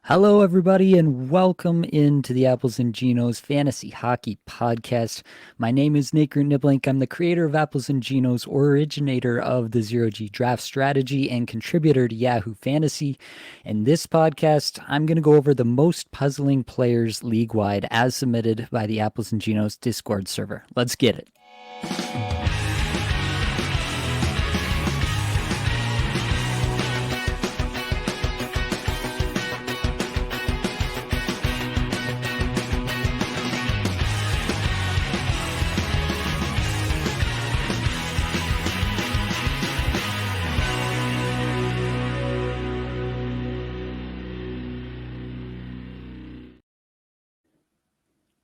Hello, everybody, and welcome into the Apples and Genos Fantasy Hockey Podcast. My name is Nate Niblink. I'm the creator of Apples and Genos, originator of the Zero G Draft Strategy, and contributor to Yahoo Fantasy. In this podcast, I'm going to go over the most puzzling players league wide as submitted by the Apples and Genos Discord server. Let's get it.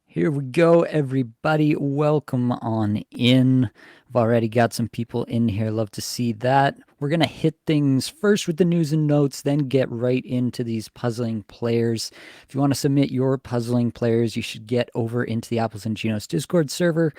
Here we go, everybody. Welcome on in. I've already got some people in here. Love to see that. We're going to hit things first with the news and notes, then get right into these puzzling players. If you want to submit your puzzling players, you should get over into the Apples and Genos Discord server.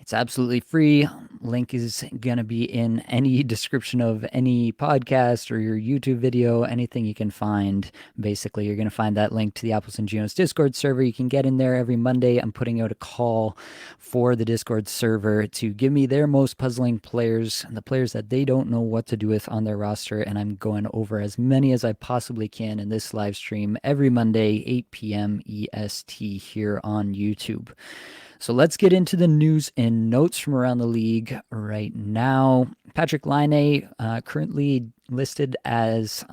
It's absolutely free. Link is going to be in any description of any podcast or your YouTube video, anything you can find. Basically, you're going to find that link to the Apples and Genos Discord server. You can get in there every Monday. I'm putting out a call for the Discord server to give me their most puzzling players, the players that they don't know what to do with on their roster. And I'm going over as many as I possibly can in this live stream every Monday, 8 p.m. EST here on YouTube. So let's get into the news and notes from around the league right now. Patrik Laine, currently listed as,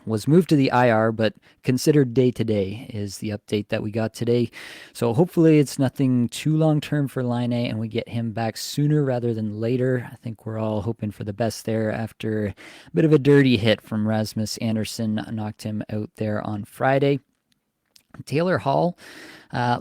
was moved to the IR, but considered day-to-day is the update that we got today. So hopefully it's nothing too long-term for Laine and we get him back sooner rather than later. I think we're all hoping for the best there after a bit of a dirty hit from Rasmus Andersson knocked him out there on Friday. Taylor Hall,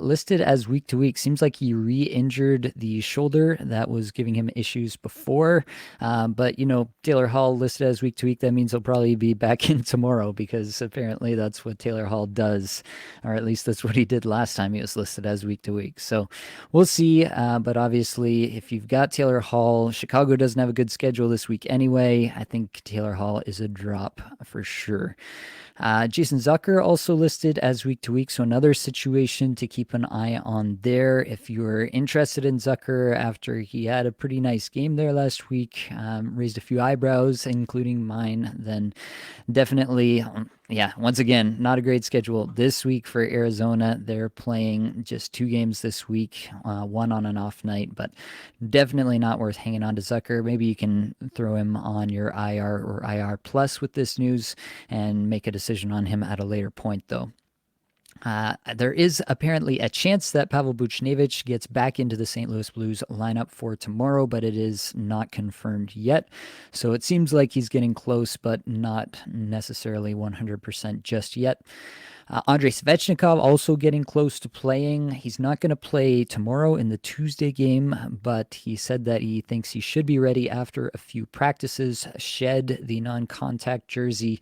listed as week to week. Seems like he re-injured the shoulder that was giving him issues before. But, Taylor Hall listed as week to week, that means he'll probably be back in tomorrow because apparently that's what Taylor Hall does, or at least that's what he did last time he was listed as week to week. So we'll see. But obviously, if you've got Taylor Hall, Chicago doesn't have a good schedule this week anyway. I think Taylor Hall is a drop for sure. Jason Zucker also listed as week to week, so another situation to keep an eye on there. If you're interested in Zucker after he had a pretty nice game there last week, raised a few eyebrows, including mine, then definitely, once again, not a great schedule this week for Arizona. They're playing just 2 games this week, one on an off night, but definitely not worth hanging on to Zucker. Maybe you can throw him on your IR or IR plus with this news and make a decision on him at a later point, though. There is apparently a chance that Pavel Buchnevich gets back into the St. Louis Blues lineup for tomorrow, but it is not confirmed yet. So it seems like he's getting close, but not necessarily 100% just yet. Andrei Svechnikov also getting close to playing. He's not going to play tomorrow in the Tuesday game, but he said that he thinks he should be ready after a few practices, shed the non-contact jersey,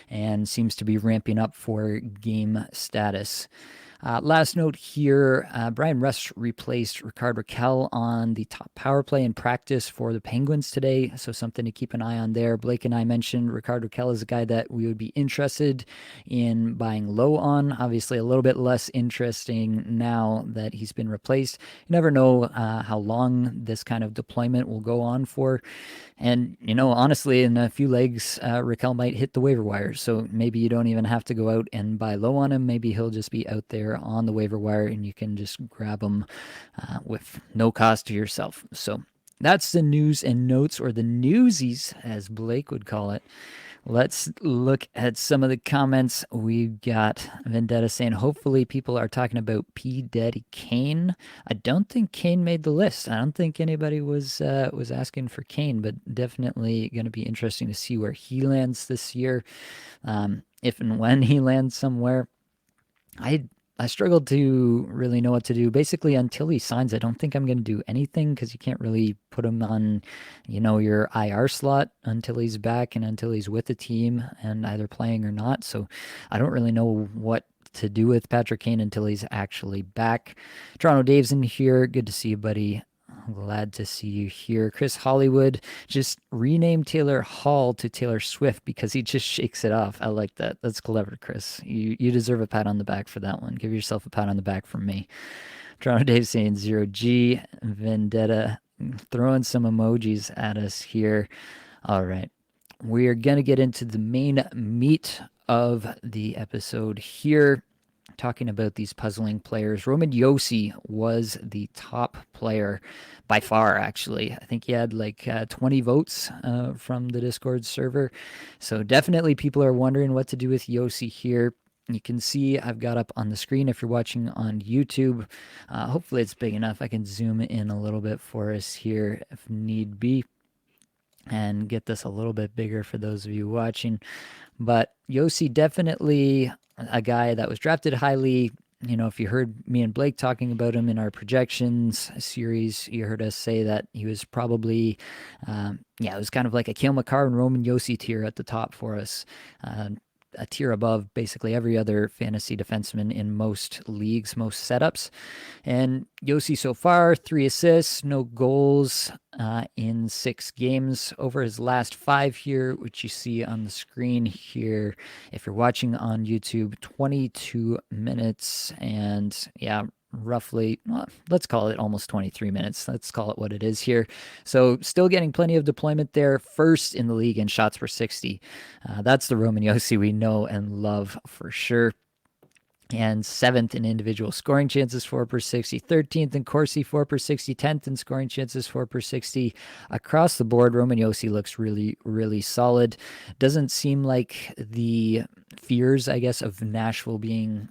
and seems to be ramping up for game status. Last note here, Brian Rust replaced Rickard Rakell on the top power play in practice for the Penguins today, so something to keep an eye on there. Blake and I mentioned Rickard Rakell is a guy that we would be interested in buying low on. Obviously, a little bit less interesting now that he's been replaced. You never know how long this kind of deployment will go on for. And, honestly, in a few legs, Rakell might hit the waiver wire. So maybe you don't even have to go out and buy low on him. Maybe he'll just be out there on the waiver wire and you can just grab him with no cost to yourself. So that's the news and notes, or the newsies, as Blake would call it. Let's look at some of the comments. We've got Vendetta saying, hopefully people are talking about P. Daddy Kane. I don't think Kane made the list. I don't think anybody was asking for Kane, but definitely going to be interesting to see where he lands this year, if and when he lands somewhere. I struggled to really know what to do. Basically, until he signs, I don't think I'm going to do anything because you can't really put him on, your IR slot until he's back and until he's with the team and either playing or not. So I don't really know what to do with Patrick Kane until he's actually back. Toronto Dave's in here. Good to see you, buddy. Glad to see you here. Chris Hollywood just renamed Taylor Hall to Taylor Swift because he just shakes it off. I like that. That's clever, Chris. You deserve a pat on the back for that one. Give yourself a pat on the back from me. Toronto Dave saying 0G. Vendetta throwing some emojis at us here. All right. We are going to get into the main meat of the episode here, talking about these puzzling players. Roman Josi was the top player by far, actually. I think he had like 20 votes from the Discord server. So definitely people are wondering what to do with Josi here. You can see I've got up on the screen if you're watching on YouTube. Hopefully it's big enough. I can zoom in a little bit for us here if need be and get this a little bit bigger for those of you watching. But Josi definitely a guy that was drafted highly. You know, if you heard me and Blake talking about him in our projections series, you heard us say that he was probably, it was kind of like a Cale Makar and Roman Josi tier at the top for us. A tier above basically every other fantasy defenseman in most leagues, most setups. And Josi so far, 3 assists, no goals in 6 games over his last 5 here, which you see on the screen here. If you're watching on YouTube, 22 minutes and roughly, well, let's call it almost 23 minutes. Let's call it what it is here. So still getting plenty of deployment there. First in the league in shots per 60. That's the Roman Josi we know and love for sure. And 7th in individual scoring chances, 4 per 60, 13th in Corsi, 4 per 60, 10th in scoring chances, 4 per 60. Across the board, Roman Josi looks really, really solid. Doesn't seem like the fears, I guess, of Nashville being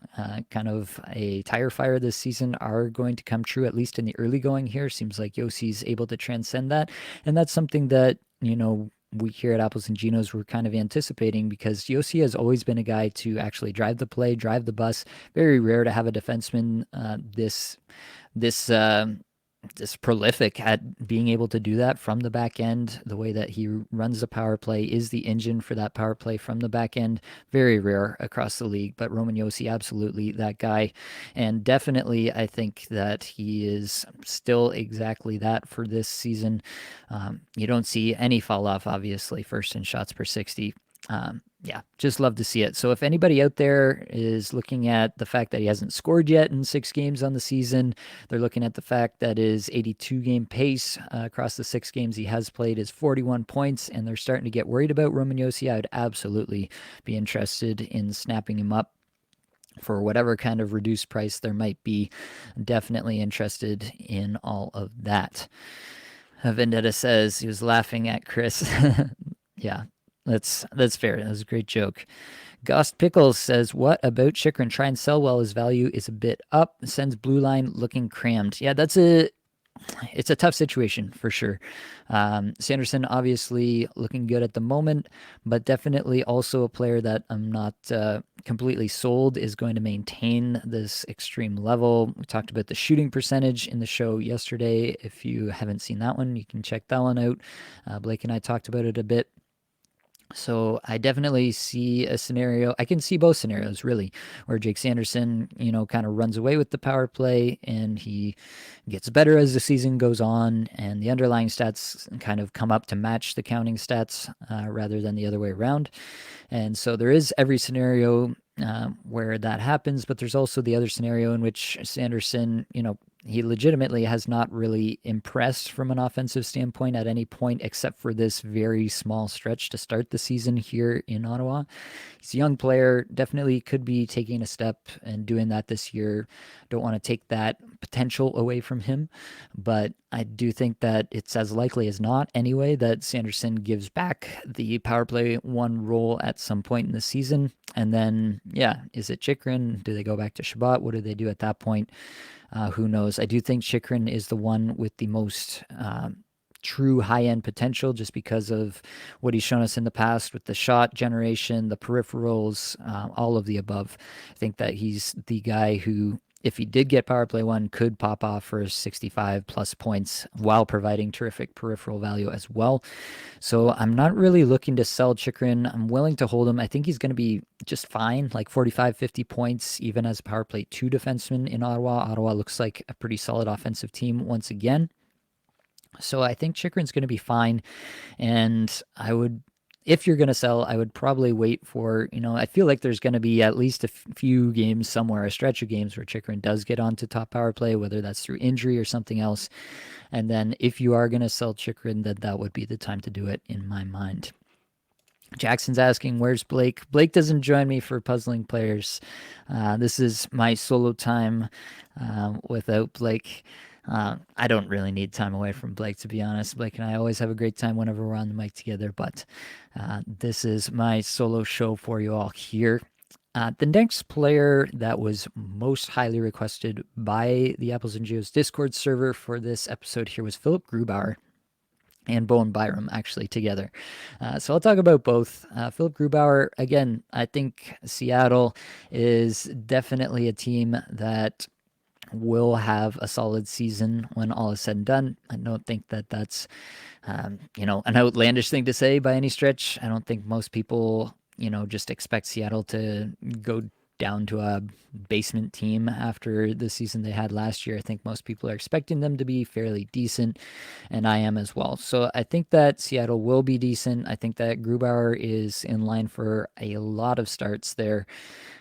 kind of a tire fire this season are going to come true, at least in the early going here. Seems like Josi's able to transcend that. And that's something that, you know, we here at Apples and Ginos were kind of anticipating, because Josi has always been a guy to actually drive the play, drive the bus. Very rare to have a defenseman this prolific at being able to do that from the back end. The way that he runs the power play, is the engine for that power play from the back end. Very rare across the league, but Roman Josi, absolutely that guy. And definitely, I think that he is still exactly that for this season. You don't see any fall off, obviously, first in shots per 60. Just love to see it. So if anybody out there is looking at the fact that he hasn't scored yet in 6 games on the season, they're looking at the fact that his 82 game pace across the 6 games he has played is 41 points, and they're starting to get worried about Roman Josi, I would absolutely be interested in snapping him up for whatever kind of reduced price there might be. Definitely interested in all of that. Vendetta says he was laughing at Chris. Yeah. That's fair. That was a great joke. Gost Pickles says, what about Chychrun? Try and sell while his value is a bit up. Sends blue line looking crammed. Yeah, it's a tough situation for sure. Sanderson obviously looking good at the moment, but definitely also a player that I'm not completely sold is going to maintain this extreme level. We talked about the shooting percentage in the show yesterday. If you haven't seen that one, you can check that one out. Blake and I talked about it a bit. So I definitely see a scenario. I can see both scenarios, really, where Jake Sanderson, kind of runs away with the power play and he gets better as the season goes on, and the underlying stats kind of come up to match the counting stats rather than the other way around. And so there is every scenario where that happens, but there's also the other scenario in which Sanderson, he legitimately has not really impressed from an offensive standpoint at any point except for this very small stretch to start the season here in Ottawa. He's a young player, definitely could be taking a step and doing that this year. Don't want to take that potential away from him, but I do think that it's as likely as not anyway that Sanderson gives back the power play 1 role at some point in the season. And then, is it Chychrun? Do they go back to Chabot? What do they do at that point? Who knows? I do think Chychrun is the one with the most true high-end potential, just because of what he's shown us in the past with the shot generation, the peripherals, all of the above. I think that he's the guy who, if he did get power play 1, could pop off for 65 plus points while providing terrific peripheral value as well. So I'm not really looking to sell Chychrun. I'm willing to hold him. I think he's going to be just fine, like 45, 50 points, even as a power play 2 defenseman in Ottawa. Ottawa looks like a pretty solid offensive team once again. So I think Chychrun's going to be fine. And I would, if you're going to sell, I would probably wait for, I feel like there's going to be at least a few games somewhere, a stretch of games where Chychrun does get onto top power play, whether that's through injury or something else. And then if you are going to sell Chychrun, then that would be the time to do it in my mind. Jackson's asking, where's Blake? Blake doesn't join me for puzzling players. This is my solo time without Blake. I don't really need time away from Blake, to be honest. Blake and I always have a great time whenever we're on the mic together, but this is my solo show for you all here. The next player that was most highly requested by the Apples and Geos Discord server for this episode here was Philip Grubauer and Bowen Byram actually together. So I'll talk about both. Philip Grubauer, again, I think Seattle is definitely a team that will have a solid season when all is said and done. I don't think that that's, an outlandish thing to say by any stretch. I don't think most people, just expect Seattle to go down to a basement team after the season they had last year. I think most people are expecting them to be fairly decent, and I am as well. So I think that Seattle will be decent. I think that Grubauer is in line for a lot of starts there.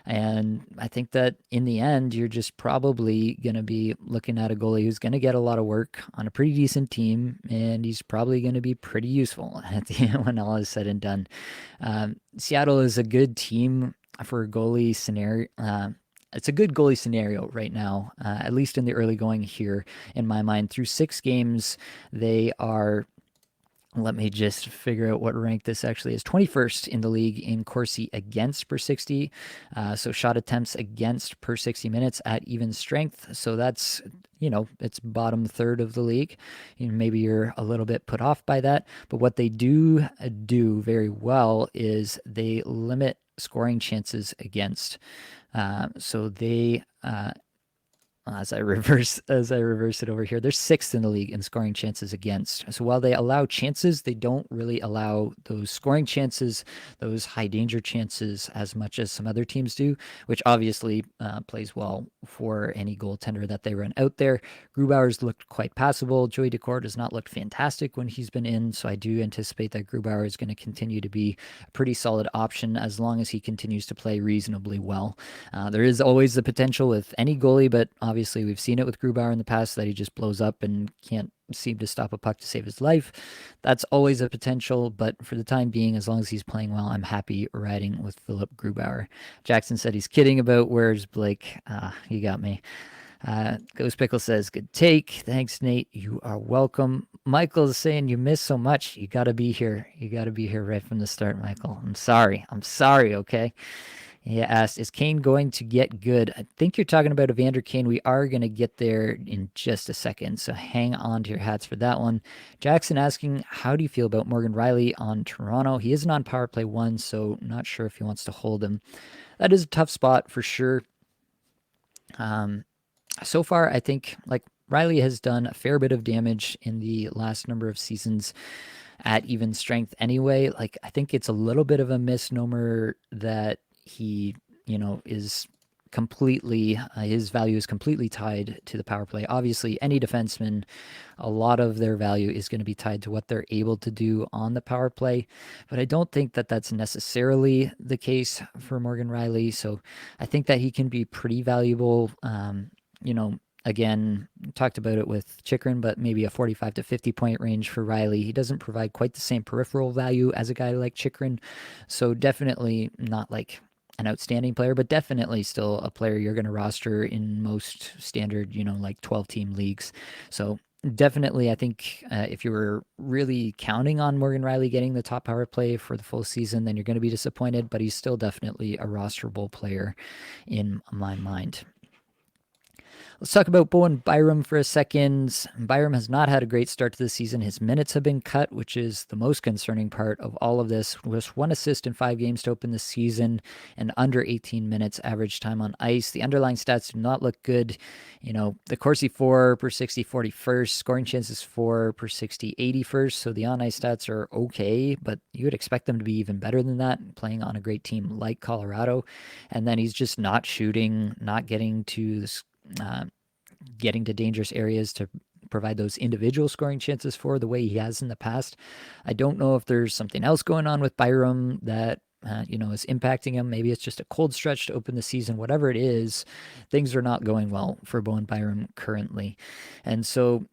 And I think that in the end, you're just probably going to be looking at a goalie who's going to get a lot of work on a pretty decent team, and he's probably going to be pretty useful at the end when all is said and done. Seattle is a good team for a goalie scenario. It's a good goalie scenario right now, at least in the early going here, in my mind. Through 6 games, they are, let me just figure out what rank this actually is. 21st in the league in Corsi against per 60. So shot attempts against per 60 minutes at even strength. So that's, it's bottom third of the league. Maybe you're a little bit put off by that. But what they do very well is they limit scoring chances against. So they as I reverse it over here, they're 6th in the league in scoring chances against. So while they allow chances, they don't really allow those scoring chances, those high danger chances as much as some other teams do, which obviously plays well for any goaltender that they run out there. Grubauer's looked quite passable. Joey Daccord has not looked fantastic when he's been in, so I do anticipate that Grubauer is going to continue to be a pretty solid option as long as he continues to play reasonably well. There is always the potential with any goalie, but obviously we've seen it with Grubauer in the past that he just blows up and can't seem to stop a puck to save his life. That's always a potential, but for the time being, as long as he's playing well, I'm happy riding with Philip Grubauer. Jackson said he's kidding about where's Blake. You got me. Ghost Pickle says, good take. Thanks, Nate. You are welcome. Michael's saying you miss so much. You got to be here. You got to be here right from the start, Michael. I'm sorry, okay? He asked, is Kane going to get good? I think you're talking about Evander Kane. We are going to get there in just a second, so hang on to your hats for that one. Jackson asking, how do you feel about Morgan Rielly on Toronto? He isn't on power play 1, so not sure if he wants to hold him. That is a tough spot for sure. So far, I think Rielly has done a fair bit of damage in the last number of seasons at even strength anyway. I think it's a little bit of a misnomer that he, is completely, his value is completely tied to the power play. Obviously, any defenseman, a lot of their value is going to be tied to what they're able to do on the power play. But I don't think that that's necessarily the case for Morgan Rielly. So I think that he can be pretty valuable, Again, talked about it with Chychrun, but maybe a 45 to 50 point range for Rielly. He doesn't provide quite the same peripheral value as a guy like Chychrun. So definitely not an outstanding player, but definitely still a player you're going to roster in most standard, 12-team leagues. So definitely, I think if you were really counting on Morgan Rielly getting the top power play for the full season, then you're going to be disappointed, but he's still definitely a rosterable player in my mind. Let's talk about Bowen Byram for a second. Byram has not had a great start to the season. His minutes have been cut, which is the most concerning part of all of this. Just 1 assist in 5 games to open the season and under 18 minutes average time on ice. The underlying stats do not look good. The Corsi 4 per 60, 41st. Scoring chances 4 per 60, 81st. So the on-ice stats are okay, but you would expect them to be even better than that, playing on a great team like Colorado. And then he's just not shooting, not getting to this getting to dangerous areas to provide those individual scoring chances for the way he has in the past. I don't know if there's something else going on with Byram that is impacting him. Maybe it's just a cold stretch to open the season. Whatever it is, things are not going well for Bowen Byram currently. And so,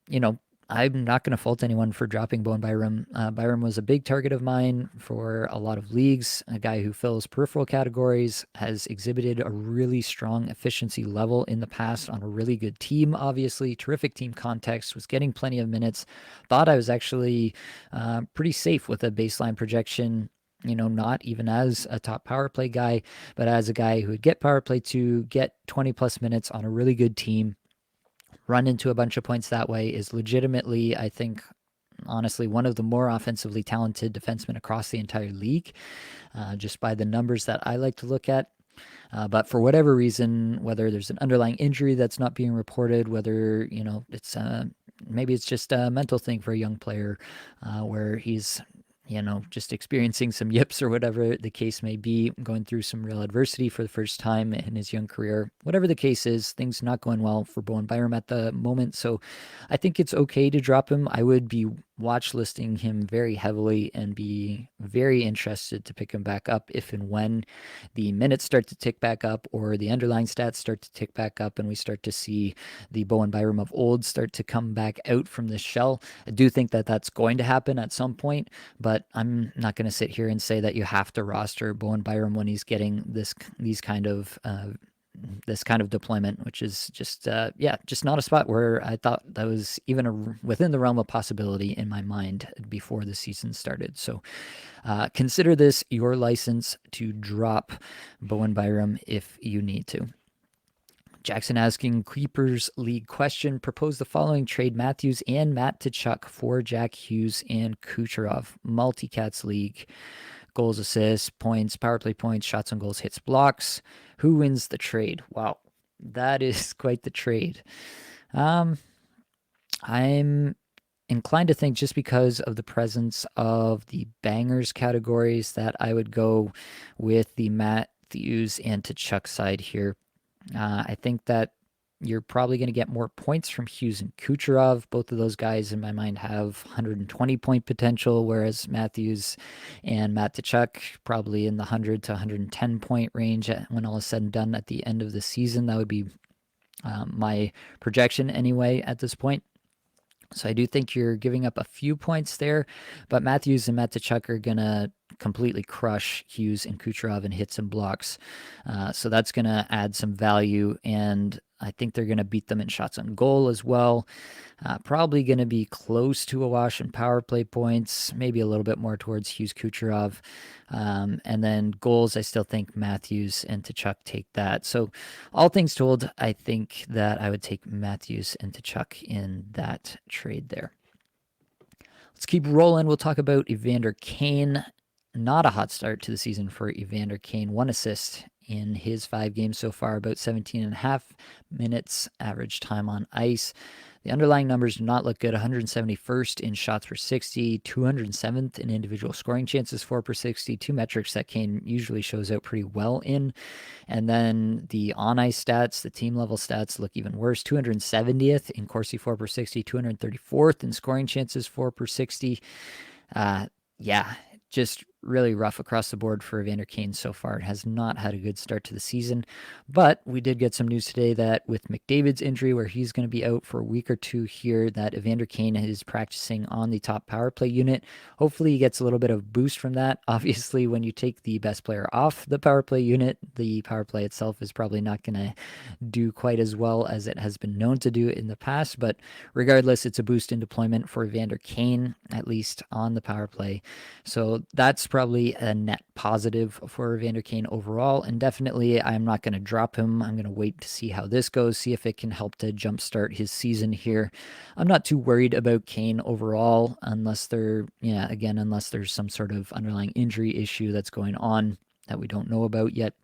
I'm not going to fault anyone for dropping Bowen Byram. Byram was a big target of mine for a lot of leagues, a guy who fills peripheral categories, has exhibited a really strong efficiency level in the past on a really good team, obviously, terrific team context, was getting plenty of minutes. Thought I was actually pretty safe with a baseline projection, not even as a top power play guy, but as a guy who would get power play to get 20 plus minutes on a really good team. Run into a bunch of points that way is legitimately, I think, honestly, one of the more offensively talented defensemen across the entire league, just by the numbers that I like to look at. But for whatever reason, whether there's an underlying injury that's not being reported, whether, it's maybe it's just a mental thing for a young player where he's just experiencing some yips or whatever the case may be, going through some real adversity for the first time in his young career. Whatever the case is, things not going well for Bowen Byram at the moment. So I think it's okay to drop him. I would be watch listing him very heavily and be very interested to pick him back up if and when the minutes start to tick back up or the underlying stats start to tick back up and we start to see the Bowen Byram of old start to come back out from this shell. I do think that that's going to happen at some point, but I'm not going to sit here and say that you have to roster Bowen Byram when he's getting this kind of deployment, which is just not a spot where I thought that was even within the realm of possibility in my mind before the season started. So consider this your license to drop Bowen Byram if you need to. Jackson asking Creepers League question, propose the following: trade Matthews and Matt Tkachuk for Jack Hughes and Kucherov. Multicats League. Goals, assists, points, power play points, shots on goals, hits, blocks. Who wins the trade? Wow, that is quite the trade. I'm inclined to think, just because of the presence of the bangers categories, that I would go with the Matthews and Tkachuk side here. I think that you're probably going to get more points from Hughes and Kucherov. Both of those guys, in my mind, have 120 point potential, whereas Matthews and Matt Tkachuk probably in the 100 to 110 point range when all is said and done at the end of the season. That would be my projection anyway at this point. So I do think you're giving up a few points there, but Matthews and Matt Tkachuk are going to completely crush Hughes and Kucherov in hits and blocks. So that's going to add some value, and I think they're going to beat them in shots on goal as well. Probably going to be close to a wash in power play points, maybe a little bit more towards Hughes Kucherov. And then goals, I still think Matthews and Tkachuk take that. So all things told, I think that I would take Matthews and Tkachuk in that trade there. Let's keep rolling. We'll talk about Evander Kane. Not a hot start to the season for Evander Kane. 1 assist in his 5 games so far, about 17 and a half minutes average time on ice. The underlying numbers do not look good. 171st in shots per 60, 207th in individual scoring chances for per 60, 2 metrics that Kane usually shows out pretty well in. And then the on-ice stats, the team level stats, look even worse. 270th in Corsi 4 per 60, 234th in scoring chances 4 per 60. Just really rough across the board for Evander Kane so far. It has not had a good start to the season, but we did get some news today that with McDavid's injury, where he's going to be out for a week or two here, that Evander Kane is practicing on the top power play unit. Hopefully he gets a little bit of boost from that. Obviously, when you take the best player off the power play unit, the power play itself is probably not going to do quite as well as it has been known to do in the past, but regardless, it's a boost in deployment for Evander Kane, at least on the power play. So that's probably a net positive for Evander Kane overall, and definitely I'm not going to drop him. I'm going to wait to see how this goes, see if it can help to jumpstart his season here. I'm not too worried about Kane overall, unless there's some sort of underlying injury issue that's going on that we don't know about yet.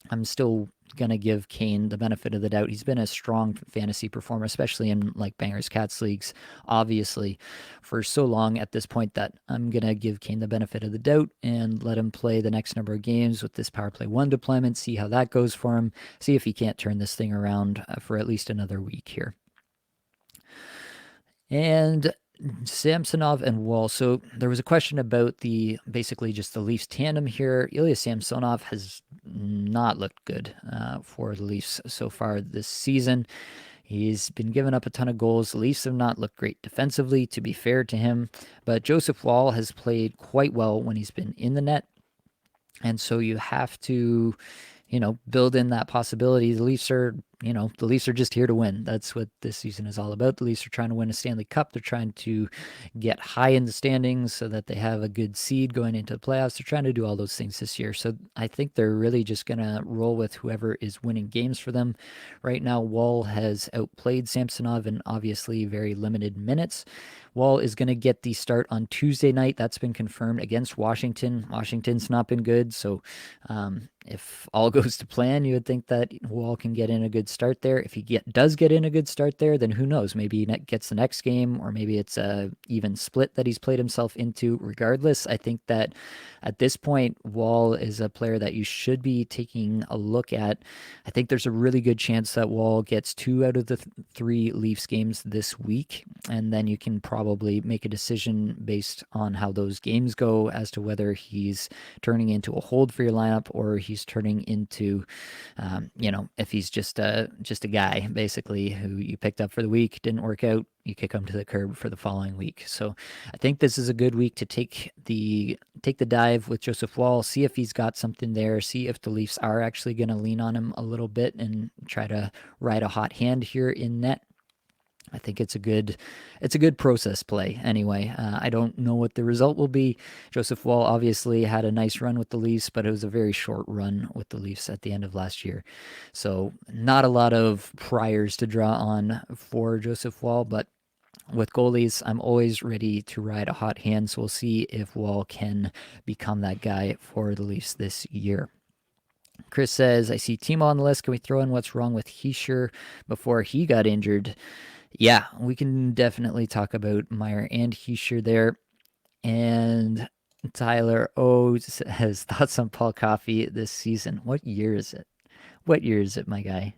I'm still going to give Kane the benefit of the doubt. He's been a strong fantasy performer, especially in like Bangers Cats leagues, obviously, for so long at this point, that I'm going to give Kane the benefit of the doubt and let him play the next number of games with this power play 1 deployment, see how that goes for him, see if he can't turn this thing around for at least another week here. And Samsonov and Wall. So there was a question about basically just the Leafs tandem here. Ilya Samsonov has not looked good for the Leafs so far this season. He's been giving up a ton of goals. The Leafs have not looked great defensively, to be fair to him. But Joseph Wall has played quite well when he's been in the net. And so you have to, build in that possibility. The Leafs are just here to win. That's what this season is all about. The Leafs are trying to win a Stanley Cup. They're trying to get high in the standings so that they have a good seed going into the playoffs. They're trying to do all those things this year. So I think they're really just going to roll with whoever is winning games for them. Right now, Wall has outplayed Samsonov in obviously very limited minutes. Wall is going to get the start on Tuesday night. That's been confirmed against Washington. Washington's not been good, so if all goes to plan, you would think that Wall can get in a good start there. If he does get in a good start there, then who knows? Maybe he gets the next game, or maybe it's a even split that he's played himself into. Regardless, I think that at this point, Wall is a player that you should be taking a look at. I think there's a really good chance that Wall gets 2 out of the 3 Leafs games this week, and then you can probably make a decision based on how those games go as to whether he's turning into a hold for your lineup or he's turning into, if he's just a guy basically who you picked up for the week, didn't work out, you kick him to the curb for the following week. So I think this is a good week to take the dive with Joseph Wall, see if he's got something there, see if the Leafs are actually going to lean on him a little bit and try to ride a hot hand here in net. I think it's a good process play anyway. I don't know what the result will be. Joseph Wall obviously had a nice run with the Leafs, but it was a very short run with the Leafs at the end of last year. So not a lot of priors to draw on for Joseph Wall, but with goalies, I'm always ready to ride a hot hand. So we'll see if Wall can become that guy for the Leafs this year. Chris says, I see Timo on the list. Can we throw in what's wrong with Hischier before he got injured? Yeah, we can definitely talk about Meier and Hischier there. And Tyler O has thoughts on Paul Coffey this season. What year is it? My guy?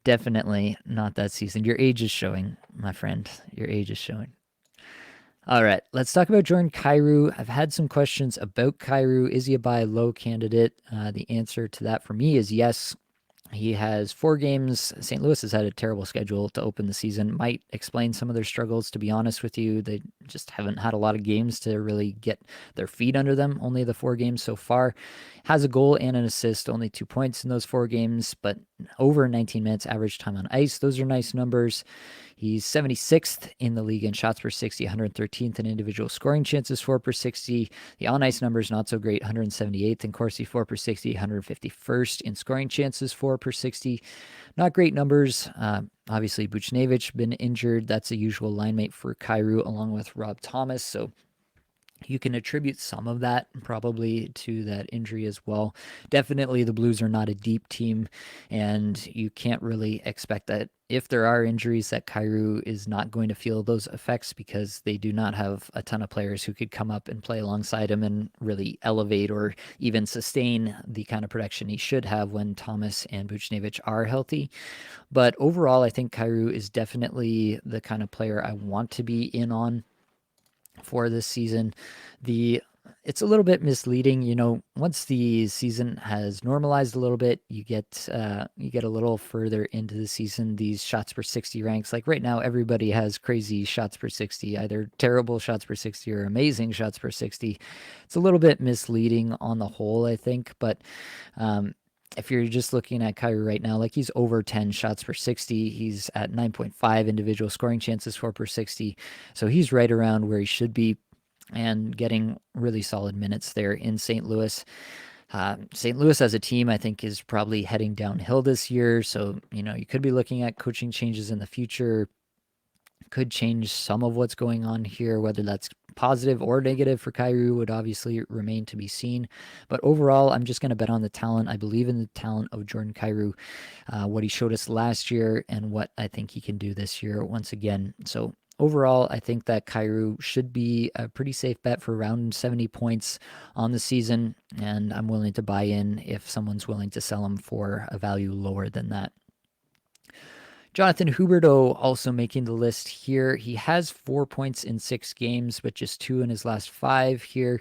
Definitely not that season. Your age is showing, my friend. Your age is showing. All right, let's talk about Jordan Kyrou. I've had some questions about Kyrou. Is he a buy low candidate? The answer to that for me is yes. He has 4 games. St. Louis has had a terrible schedule to open the season. Might explain some of their struggles, to be honest with you. They just haven't had a lot of games to really get their feet under them. Only the 4 games so far. Has a goal and an assist, only 2 points in those 4 games, but over 19 minutes average time on ice. Those are nice numbers. He's 76th in the league in shots per 60, 113th in individual scoring chances, 4 per 60. The on-ice numbers not so great, 178th in Corsi, 4 per 60, 151st in scoring chances, 4 per 60. Not great numbers. Obviously, Buchnevich been injured. That's a usual line mate for Kyrou along with Rob Thomas, so you can attribute some of that probably to that injury as well. Definitely the Blues are not a deep team, and you can't really expect that if there are injuries that Kyrou is not going to feel those effects, because they do not have a ton of players who could come up and play alongside him and really elevate or even sustain the kind of production he should have when Thomas and Buchnevich are healthy. But overall, I think Kyrou is definitely the kind of player I want to be in on for this season. It's a little bit misleading, once the season has normalized a little bit, you get a little further into the season, these shots per 60 ranks, like right now everybody has crazy shots per 60, either terrible shots per 60 or amazing shots per 60. It's a little bit misleading on the whole, I think, but if you're just looking at Kyrou right now, like he's over 10 shots per 60. He's at 9.5 individual scoring chances, 4 per 60. So he's right around where he should be and getting really solid minutes there in St. Louis. St. Louis as a team, I think, is probably heading downhill this year. So, you could be looking at coaching changes in the future. Could change some of what's going on here, whether that's positive or negative for Kyrou would obviously remain to be seen. But overall, I'm just going to bet on the talent. I believe in the talent of Jordan Kyrou, what he showed us last year and what I think he can do this year once again. So overall, I think that Kyrou should be a pretty safe bet for around 70 points on the season, and I'm willing to buy in if someone's willing to sell him for a value lower than that. Jonathan Huberdeau also making the list here. He has 4 points in 6 games, but just 2 in his last 5 here,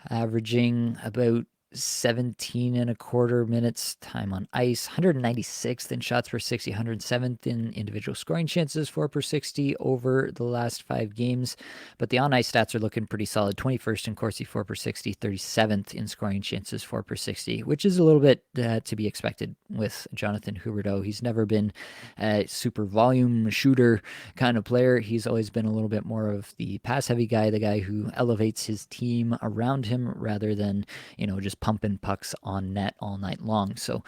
averaging about 17 and a quarter minutes time on ice, 196th in shots per 60, 107th in individual scoring chances, 4 per 60 over the last 5 games. But the on ice stats are looking pretty solid. 21st in Corsi, 4 per 60, 37th in scoring chances, 4 per 60, which is a little bit to be expected with Jonathan Huberdeau. He's never been a super volume shooter kind of player. He's always been a little bit more of the pass heavy guy, the guy who elevates his team around him rather than, just pumping pucks on net all night long. So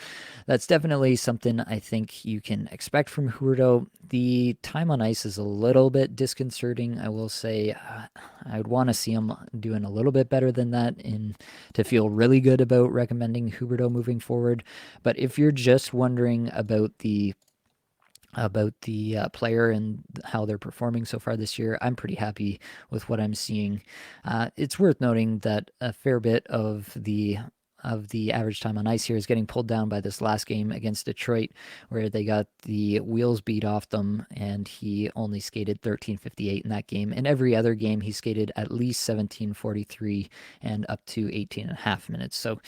that's definitely something I think you can expect from Huberdeau. The time on ice is a little bit disconcerting, I will say. I would want to see him doing a little bit better than that to feel really good about recommending Huberdeau moving forward. But if you're just wondering about the player and how they're performing so far this year, I'm pretty happy with what I'm seeing. It's worth noting that a fair bit of the average time on ice here is getting pulled down by this last game against Detroit, where they got the wheels beat off them, and he only skated 13:58 in that game. In every other game, he skated at least 17:43 and up to 18 and a half minutes. So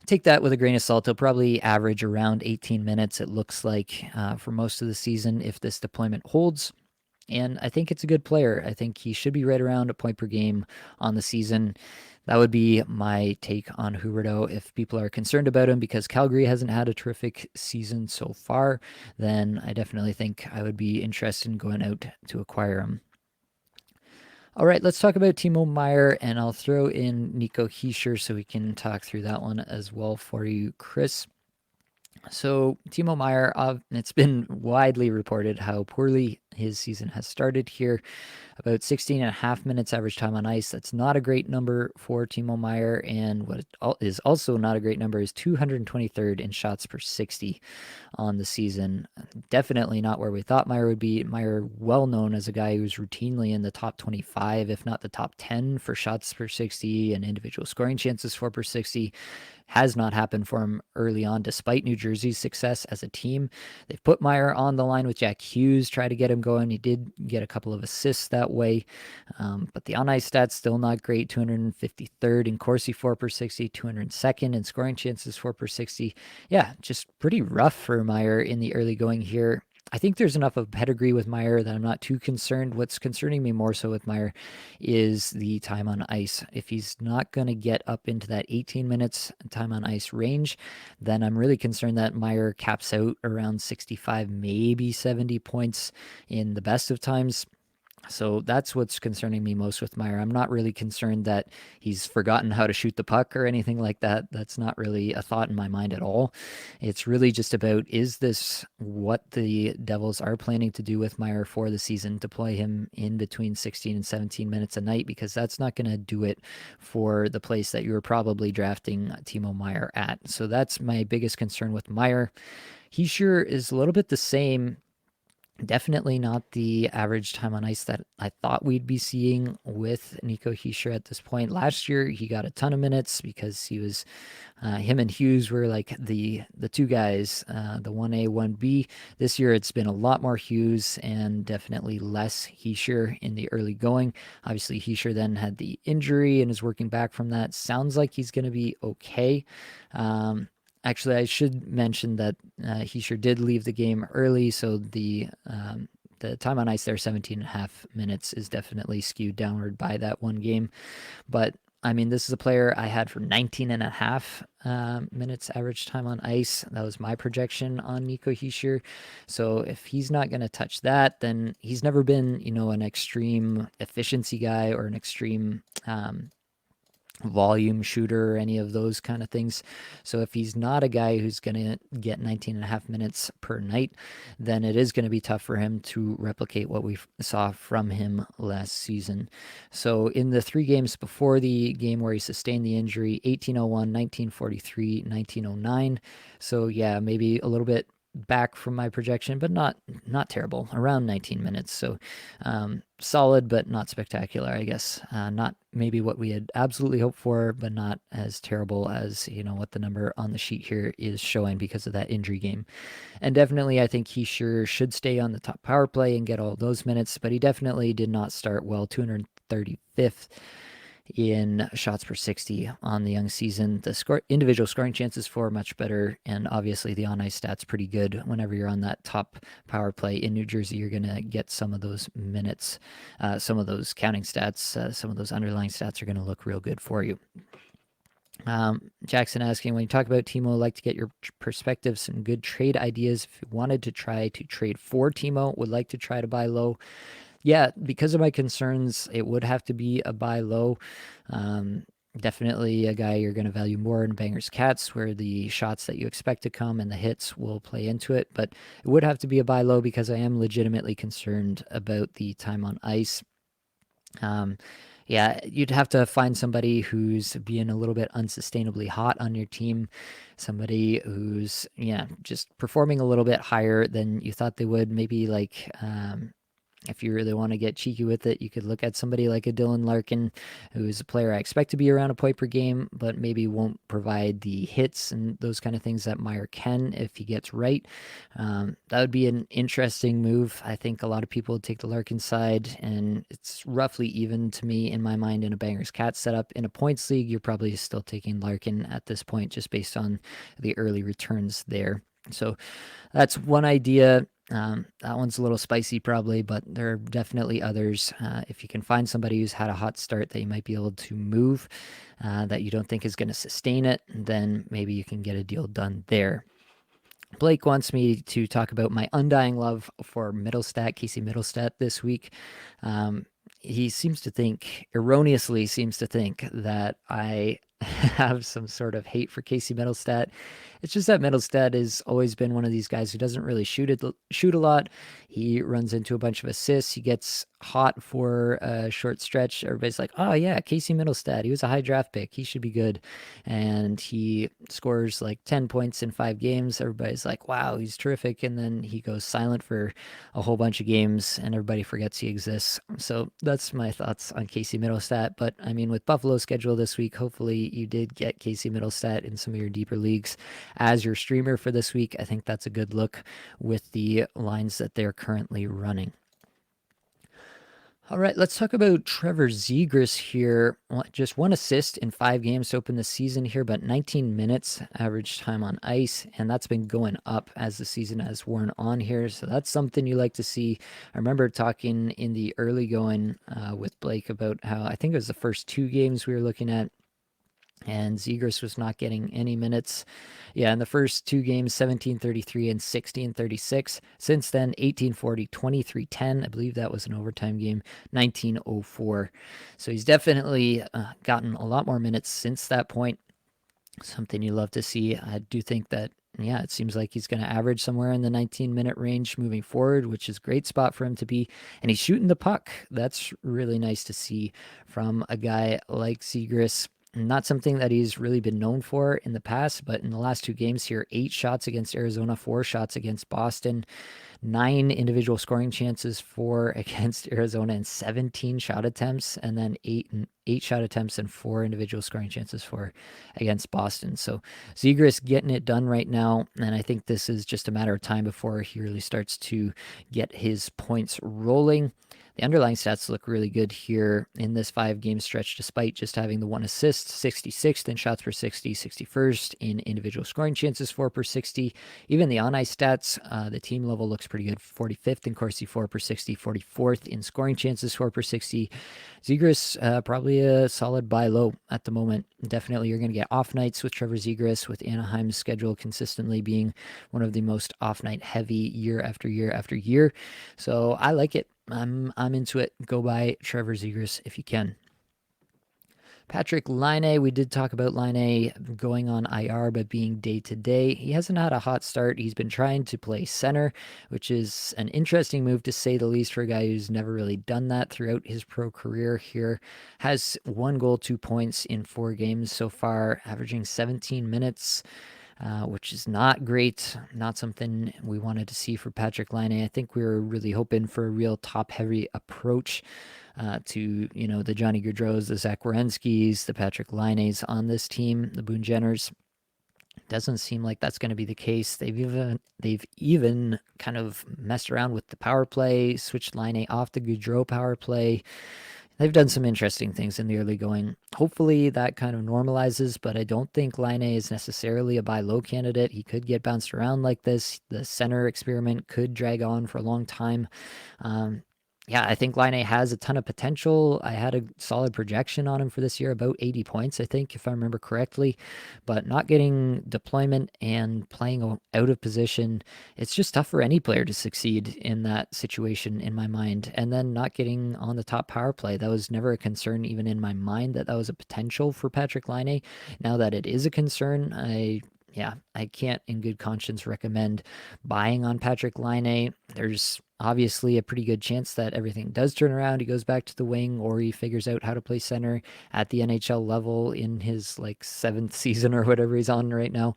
take that with a grain of salt. He'll probably average around 18 minutes, it looks like, for most of the season if this deployment holds. And I think it's a good player. I think he should be right around a point per game on the season. That would be my take on Huberdeau. If people are concerned about him because Calgary hasn't had a terrific season so far, then I definitely think I would be interested in going out to acquire him. All right, let's talk about Timo Meier, and I'll throw in Nico Hischier so we can talk through that one as well for you, Chris. So Timo Meier, it's been widely reported how poorly his season has started here. About 16 and a half minutes average time on ice. That's not a great number for Timo Meier. And what is also not a great number is 223rd in shots per 60 on the season. Definitely not where we thought Meier would be. Meier, well known as a guy who's routinely in the top 25, if not the top 10 for shots per 60 and individual scoring chances for per 60. Has not happened for him early on, despite New Jersey's success as a team. They've put Meier on the line with Jack Hughes, try to get him going. He did get a couple of assists that way, but the on-ice stats still not great. 253rd in Corsi, 4 per 60, 202nd in scoring chances, 4 per 60. Yeah, just pretty rough for Meier in the early going here. I think there's enough of pedigree with Meier that I'm not too concerned. What's concerning me more so with Meier is the time on ice. If he's not going to get up into that 18 minutes time on ice range, then I'm really concerned that Meier caps out around 65, maybe 70 points in the best of times. So that's what's concerning me most with Meier. I'm not really concerned that he's forgotten how to shoot the puck or anything like that. That's not really a thought in my mind at all. It's really just about, is this what the Devils are planning to do with Meier for the season? Deploy him in between 16 and 17 minutes a night, because that's not going to do it for the place that you were probably drafting Timo Meier at. So that's my biggest concern with Meier. Hischier is a little bit the same. Definitely not the average time on ice that I thought we'd be seeing with Nico Hischier at this point. Last year, he got a ton of minutes because he was, him and Hughes were like the two guys, the 1A, 1B. This year, it's been a lot more Hughes and definitely less Hischier in the early going. Obviously, Hischier then had the injury and is working back from that. Sounds like he's going to be okay. Actually, I should mention that Hischier did leave the game early, so the time on ice there, 17 and a half minutes, is definitely skewed downward by that one game. But I mean, this is a player I had for 19 and a half minutes average time on ice. That was my projection on Nico Hischier. So if he's not going to touch that, then he's never been, an extreme efficiency guy or an extreme volume shooter or any of those kind of things. So if he's not a guy who's going to get 19 and a half minutes per night, then it is going to be tough for him to replicate what we saw from him last season. So in the 3 games before the game where he sustained the injury, 1801, 1943, 1909. So yeah, maybe a little bit back from my projection, but not terrible, around 19 minutes. So solid, but not spectacular, I guess. Not maybe what we had absolutely hoped for, but not as terrible as, what the number on the sheet here is showing because of that injury game. And definitely, I think he sure should stay on the top power play and get all those minutes, but he definitely did not start well. 235th in shots per 60 on the young season. The individual scoring chances for much better, and obviously the on-ice stats pretty good. Whenever you're on that top power play in New Jersey, you're going to get some of those minutes, some of those counting stats, some of those underlying stats are going to look real good for you. Jackson asking, when you talk about Timo, I'd like to get your perspective, some good trade ideas. If you wanted to try to trade for Timo, would like to try to buy low. Yeah, because of my concerns, it would have to be a buy low. Definitely a guy you're going to value more in Bangers Cats, where the shots that you expect to come and the hits will play into it. But it would have to be a buy low because I am legitimately concerned about the time on ice. Yeah, you'd have to find somebody who's being a little bit unsustainably hot on your team, somebody who's, just performing a little bit higher than you thought they would. Maybe like, if you really want to get cheeky with it, you could look at somebody like a Dylan Larkin, who's a player I expect to be around a point per game, but maybe won't provide the hits and those kind of things that Meyer can if he gets right. That would be an interesting move. I think a lot of people would take the Larkin side, and it's roughly even to me in my mind in a Bangers Cat setup. In a points league, you're probably still taking Larkin at this point just based on the early returns there. So that's one idea. That one's a little spicy probably, but there are definitely others. If you can find somebody who's had a hot start that you might be able to move, that you don't think is going to sustain it, then maybe you can get a deal done there. Blake wants me to talk about my undying love for Mittelstadt, Casey Mittelstadt this week. He erroneously seems to think that I have some sort of hate for Casey Mittelstadt. It's just that Mittelstadt has always been one of these guys who doesn't really shoot a lot. He runs into a bunch of assists. He gets hot for a short stretch. Everybody's like, oh yeah, Casey Mittelstadt. He was a high draft pick. He should be good. And he scores like 10 points in 5 games. Everybody's like, wow, he's terrific. And then he goes silent for a whole bunch of games and everybody forgets he exists. So that's my thoughts on Casey Mittelstadt. But I mean, with Buffalo's schedule this week, hopefully you did get Casey Mittelstadt in some of your deeper leagues as your streamer for this week. I think that's a good look with the lines that they're currently running. All right, let's talk about Trevor Zegras here. Just 1 assist in 5 games to open the season here, but 19 minutes average time on ice, and that's been going up as the season has worn on here. So that's something you like to see. I remember talking in the early going with Blake about how I think it was the first 2 games we were looking at, and Zegras was not getting any minutes. Yeah, in the first 2 games, 17:33 and 16:36. Since then, 18:40, 23:10. I believe that was an overtime game, 19:04. So he's definitely gotten a lot more minutes since that point. Something you love to see. I do think that, it seems like he's going to average somewhere in the 19-minute range moving forward, which is a great spot for him to be. And he's shooting the puck. That's really nice to see from a guy like Zegras. Not something that he's really been known for in the past, but in the last 2 games here, 8 shots against Arizona, 4 shots against Boston, 9 individual scoring chances for against Arizona, and 17 shot attempts, and then 8 shot attempts and 4 individual scoring chances for against Boston. So Zegras getting it done right now, and I think this is just a matter of time before he really starts to get his points rolling. The underlying stats look really good here in this 5-game stretch, despite just having the 1 assist, 66th in shots per 60, 61st in individual scoring chances 4 per 60. Even the on-ice stats, the team level looks pretty good. 45th in Corsi 4 per 60, 44th in scoring chances 4 per 60. Zegras, probably a solid buy low at the moment. Definitely you're going to get off nights with Trevor Zegras, with Anaheim's schedule consistently being one of the most off-night heavy year after year after year. So I like it. I'm into it. Go buy Trevor Zegras if you can. Patrik Laine, we did talk about Laine going on IR but being day-to-day. He hasn't had a hot start. He's been trying to play center, which is an interesting move to say the least for a guy who's never really done that throughout his pro career here. Has 1 goal, 2 points in 4 games so far, averaging 17 minutes. which is not great. Not something we wanted to see for Patrik Laine. I think we were really hoping for a real top-heavy approach to, the Johnny Gaudreaus, the Zach Werenskis, the Patrik Laines on this team, the Boone Jenners. Doesn't seem like that's going to be the case. They've even kind of messed around with the power play, switched Laine off the Gaudreau power play. They've done some interesting things in the early going. Hopefully that kind of normalizes, but I don't think Laine is necessarily a buy low candidate. He could get bounced around like this. The center experiment could drag on for a long time. Yeah, I think Laine has a ton of potential. I had a solid projection on him for this year, about 80 points, I think, if I remember correctly. But not getting deployment and playing out of position, it's just tough for any player to succeed in that situation, in my mind. And then not getting on the top power play, that was never a concern, even in my mind, that was a potential for Patrik Laine. Now that it is a concern, I can't in good conscience recommend buying on Patrik Laine. There's obviously a pretty good chance that everything does turn around. He goes back to the wing, or he figures out how to play center at the NHL level in his seventh season or whatever he's on right now.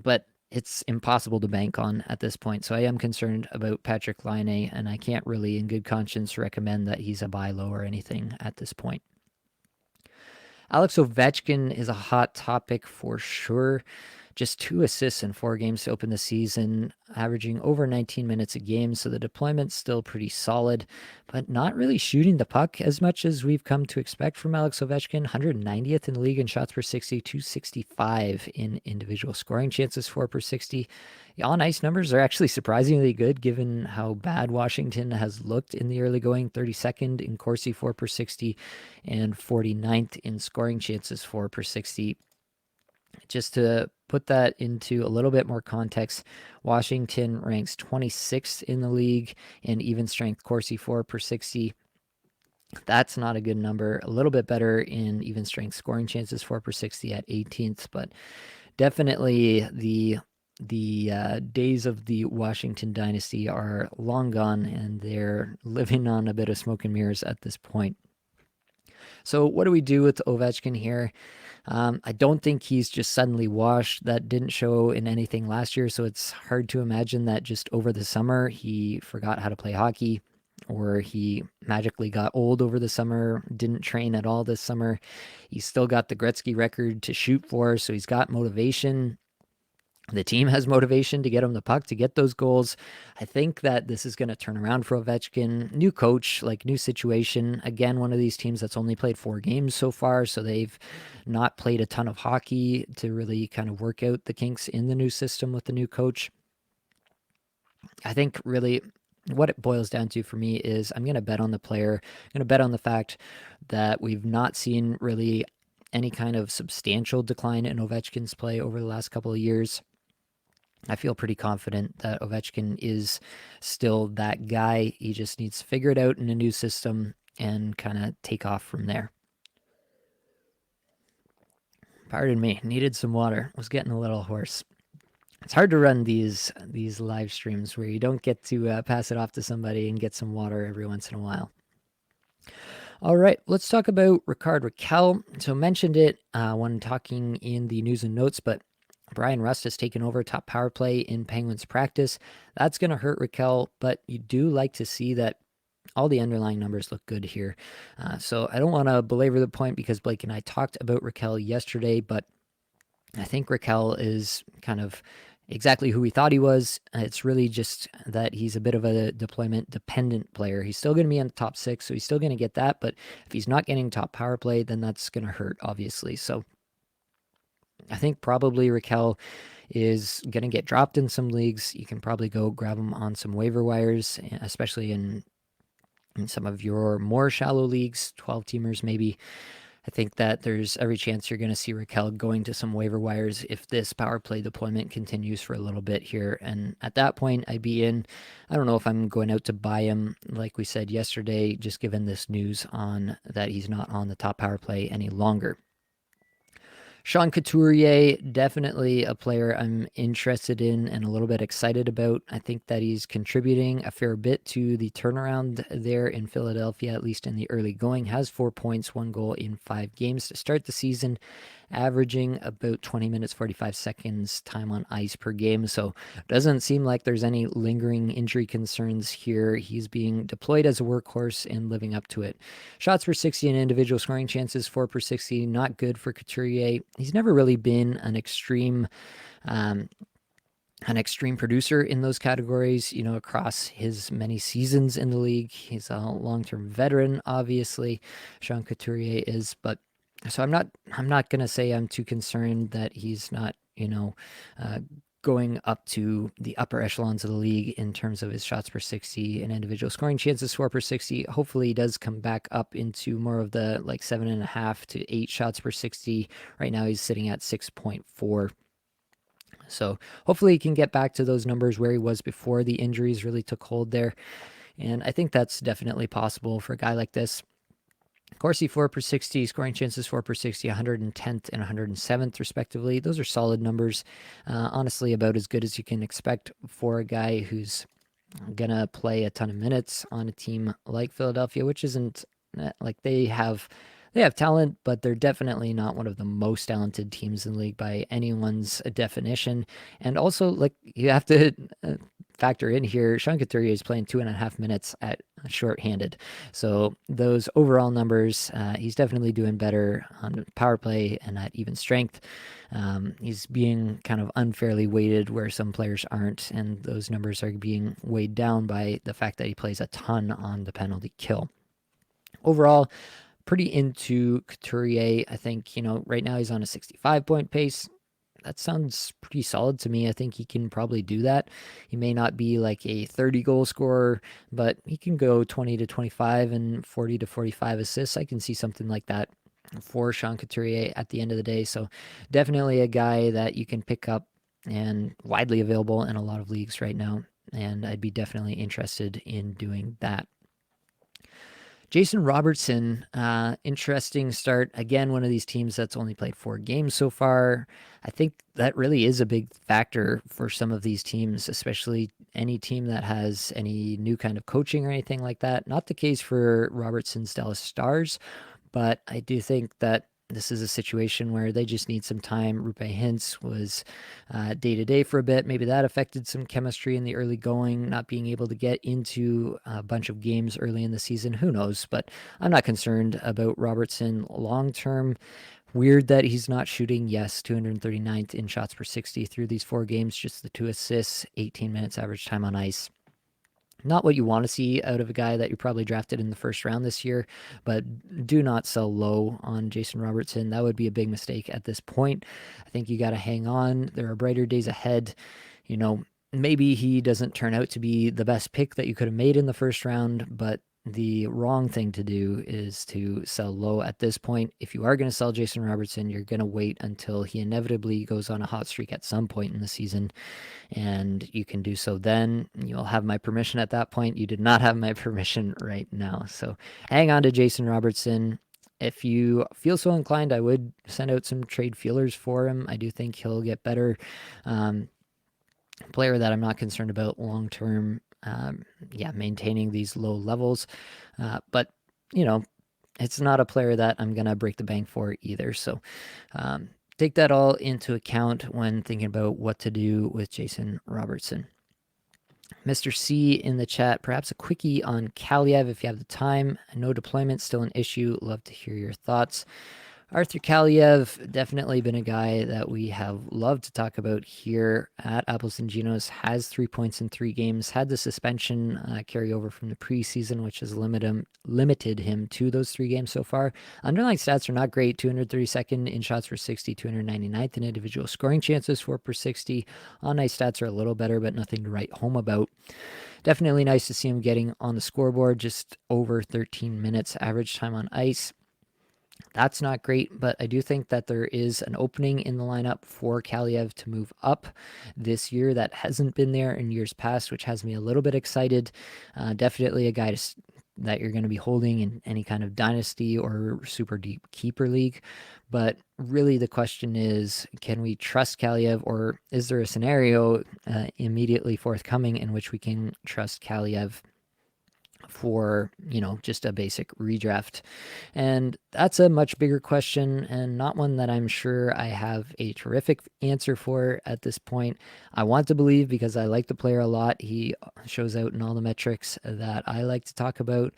But it's impossible to bank on at this point. So I am concerned about Patrik Laine, and I can't really in good conscience recommend that he's a buy low or anything at this point. Alex Ovechkin is a hot topic for sure. Just 2 assists in 4 games to open the season, averaging over 19 minutes a game, so the deployment's still pretty solid, but not really shooting the puck as much as we've come to expect from Alex Ovechkin. 190th in the league in shots per 60, 265 in individual scoring chances for per 60. The on-ice numbers are actually surprisingly good given how bad Washington has looked in the early going. 32nd in Corsi 4 per 60 and 49th in scoring chances 4 per 60. Just to put that into a little bit more context, Washington ranks 26th in the league in even strength Corsi 4 per 60. That's not a good number. A little bit better in even strength scoring chances 4 per 60 at 18th, but definitely the days of the Washington dynasty are long gone, and they're living on a bit of smoke and mirrors at this point. So what do we do with Ovechkin here? I don't think he's just suddenly washed. That didn't show in anything last year, so it's hard to imagine that just over the summer he forgot how to play hockey, or he magically got old over the summer, didn't train at all this summer. He's still got the Gretzky record to shoot for, so he's got motivation. The team has motivation to get him the puck, to get those goals. I think that this is going to turn around for Ovechkin. New coach, new situation. Again, one of these teams that's only played 4 games so far, so they've not played a ton of hockey to really kind of work out the kinks in the new system with the new coach. I think really what it boils down to for me is I'm going to bet on the player. I'm going to bet on the fact that we've not seen really any kind of substantial decline in Ovechkin's play over the last couple of years. I feel pretty confident that Ovechkin is still that guy. He just needs to figure it out in a new system and kind of take off from there. Pardon me, needed some water. Was getting a little hoarse. It's hard to run these live streams where you don't get to pass it off to somebody and get some water every once in a while. All right, let's talk about Rickard Rakell. So mentioned it when talking in the news and notes, but Brian Rust has taken over top power play in Penguins practice. That's going to hurt Rakell, but you do like to see that all the underlying numbers look good here. So I don't want to belabor the point because Blake and I talked about Rakell yesterday, but I think Rakell is kind of exactly who we thought he was. It's really just that he's a bit of a deployment dependent player. He's still going to be in the top 6, so he's still going to get that, but if he's not getting top power play, then that's going to hurt, obviously. So I think probably Rakell is going to get dropped in some leagues. You can probably go grab him on some waiver wires, especially in some of your more shallow leagues, 12-teamers maybe. I think that there's every chance you're going to see Rakell going to some waiver wires if this power play deployment continues for a little bit here. And at that point, I'd be in. I don't know if I'm going out to buy him, like we said yesterday, just given this news on that he's not on the top power play any longer. Sean Couturier, definitely a player I'm interested in and a little bit excited about. I think that he's contributing a fair bit to the turnaround there in Philadelphia, at least in the early going. Has 4 points, 1 goal in 5 games to start the season. averaging about 20 minutes, 45 seconds time on ice per game. So it doesn't seem like there's any lingering injury concerns here. He's being deployed as a workhorse and living up to it. Shots per 60 and individual scoring chances, 4 per 60, not good for Couturier. He's never really been um, an extreme producer in those categories, across his many seasons in the league. He's a long-term veteran, obviously. Sean Couturier is, but so I'm not going to say I'm too concerned that he's not, uh, going up to the upper echelons of the league in terms of his shots per 60 and individual scoring chances, 4 per 60. Hopefully he does come back up into more of the like 7.5 to 8 shots per 60. Right now he's sitting at 6.4. So hopefully he can get back to those numbers where he was before the injuries really took hold there. And I think that's definitely possible for a guy like this. Corsi 4 per 60, scoring chances 4 per 60, 110th and 107th respectively. Those are solid numbers. Honestly, about as good as you can expect for a guy who's going to play a ton of minutes on a team like Philadelphia, which isn't like they have talent, but they're definitely not one of the most talented teams in the league by anyone's definition. And also, like, you have to factor in here, Sean Couturier is playing 2.5 minutes at shorthanded. So those overall numbers, he's definitely doing better on power play and at even strength. He's being kind of unfairly weighted where some players aren't, and those numbers are being weighed down by the fact that he plays a ton on the penalty kill. Overall, pretty into Couturier. I think, right now he's on a 65-point pace. That sounds pretty solid to me. I think he can probably do that. He may not be like a 30-goal scorer, but he can go 20 to 25 and 40 to 45 assists. I can see something like that for Sean Couturier at the end of the day. So definitely a guy that you can pick up and widely available in a lot of leagues right now. And I'd be definitely interested in doing that. Jason Robertson, interesting start. Again, one of these teams that's only played 4 games so far. I think that really is a big factor for some of these teams, especially any team that has any new kind of coaching or anything like that. Not the case for Robertson's Dallas Stars, but I do think that this is a situation where they just need some time. Rupe Hintz was day to day for a bit. Maybe that affected some chemistry in the early going, not being able to get into a bunch of games early in the season. Who knows? But I'm not concerned about Robertson long term. Weird that he's not shooting. Yes, 239th in shots per 60 through these 4 games, just the 2 assists, 18 minutes average time on ice. Not what you want to see out of a guy that you probably drafted in the first round this year, but do not sell low on Jason Robertson. That would be a big mistake at this point. I think you got to hang on. There are brighter days ahead. Maybe he doesn't turn out to be the best pick that you could have made in the first round, but the wrong thing to do is to sell low at this point. If you are going to sell Jason Robertson, you're going to wait until he inevitably goes on a hot streak at some point in the season, and you can do so then. You'll have my permission at that point. You did not have my permission right now. So hang on to Jason Robertson. If you feel so inclined, I would send out some trade feelers for him. I do think he'll get better. Player that I'm not concerned about long term. Maintaining these low levels. But, it's not a player that I'm going to break the bank for either. So take that all into account when thinking about what to do with Jason Robertson. Mr. C in the chat, perhaps a quickie on Kaliyev if you have the time. No deployment, still an issue. Love to hear your thoughts. Arthur Kaliyev, definitely been a guy that we have loved to talk about here at Apples and Ginos. Has 3 points in 3 games. Had the suspension carry over from the preseason, which has limited him to those 3 games so far. Underlying stats are not great. 232nd in shots per 60, 299th in individual scoring chances, 4 per 60. On-ice stats are a little better, but nothing to write home about. Definitely nice to see him getting on the scoreboard, just over 13 minutes average time on ice. That's not great, but I do think that there is an opening in the lineup for Kaliyev to move up this year that hasn't been there in years past, which has me a little bit excited. Definitely a guy that you're going to be holding in any kind of dynasty or super deep keeper league. But really the question is, can we trust Kaliyev, or is there a scenario immediately forthcoming in which we can trust Kaliyev? for, just a basic redraft? And that's a much bigger question, and not one that I'm sure I have a terrific answer for at this point. I want to believe, because I like the player a lot, he shows out in all the metrics that I like to talk about.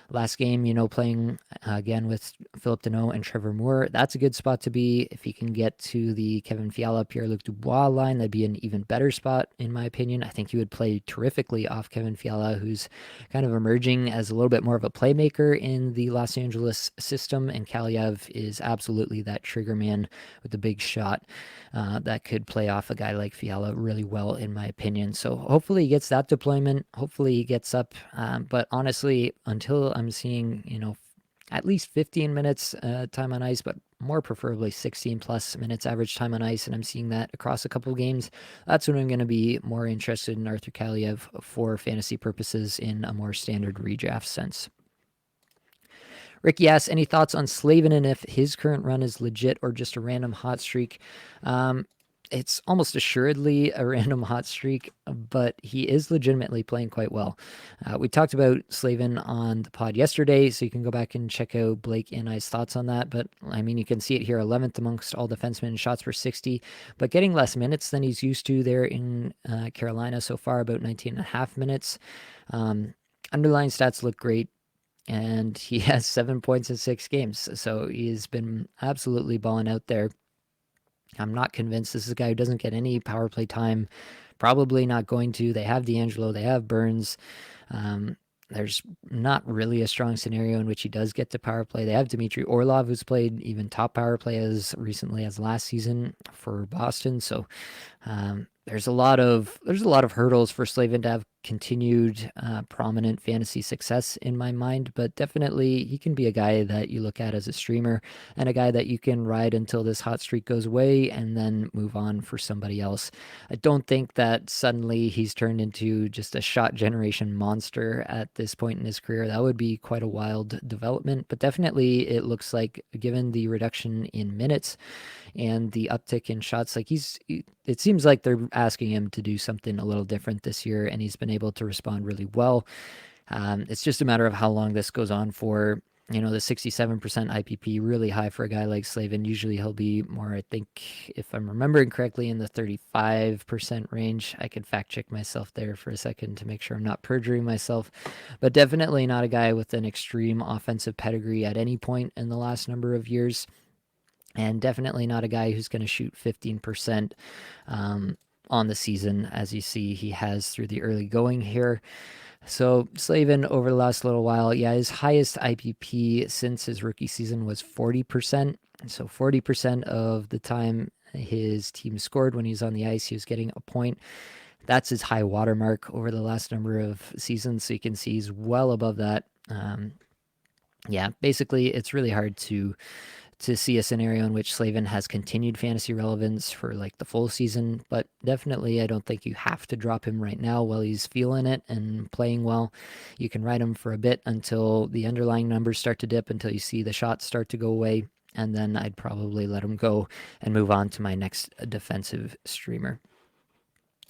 Last game, playing again with Philip Deneau and Trevor Moore, that's a good spot to be. If he can get to the Kevin Fiala, Pierre-Luc Dubois line, that'd be an even better spot, in my opinion. I think he would play terrifically off Kevin Fiala, who's kind of emerging as a little bit more of a playmaker in the Los Angeles system, and Kaliev is absolutely that trigger man with the big shot that could play off a guy like Fiala really well, in my opinion. So hopefully he gets that deployment. Hopefully he gets up. But honestly, until I'm seeing, at least 15 minutes time on ice, but more preferably 16 plus minutes average time on ice, and I'm seeing that across a couple of games, that's when I'm going to be more interested in Arthur Kaliev for fantasy purposes in a more standard redraft sense. Ricky asks, any thoughts on Slavin and if his current run is legit or just a random hot streak? It's almost assuredly a random hot streak, but he is legitimately playing quite well. We talked about Slavin on the pod yesterday, so you can go back and check out Blake and I's thoughts on that. But I mean, you can see it here, 11th amongst all defensemen in shots per 60, but getting less minutes than he's used to there in Carolina so far, about 19 and a half minutes. Underlying stats look great, and he has 7 points in 6 games, so he's been absolutely balling out there. I'm not convinced this is a guy who doesn't get any power play time. Probably not going to. They have DeAngelo, they have Burns. There's not really a strong scenario in which he does get to power play. They have Dmitry Orlov, who's played even top power play as recently as last season for Boston. So there's a lot of hurdles for Slavin to have continued prominent fantasy success in my mind, but definitely he can be a guy that you look at as a streamer and a guy that you can ride until this hot streak goes away and then move on for somebody else. I don't think that suddenly he's turned into just a shot generation monster at this point in his career. That would be quite a wild development, but definitely it looks like, given the reduction in minutes and the uptick in shots, like it seems like they're asking him to do something a little different this year, and he's been able to respond really well. It's just a matter of how long this goes on for. The 67% IPP, really high for a guy like Slavin. Usually he'll be more, I think, if I'm remembering correctly, in the 35% range. I can fact check myself there for a second to make sure I'm not perjuring myself, but definitely not a guy with an extreme offensive pedigree at any point in the last number of years. And definitely not a guy who's going to shoot 15% on the season, as you see he has through the early going here. So Slavin, over the last little while, his highest IPP since his rookie season was 40%. So 40% of the time his team scored when he was on the ice, he was getting a point. That's his high watermark over the last number of seasons. So you can see he's well above that. Basically, it's really hard to see a scenario in which Slavin has continued fantasy relevance for like the full season, but definitely I don't think you have to drop him right now while he's feeling it and playing well. You can ride him for a bit until the underlying numbers start to dip, until you see the shots start to go away, and then I'd probably let him go and move on to my next defensive streamer.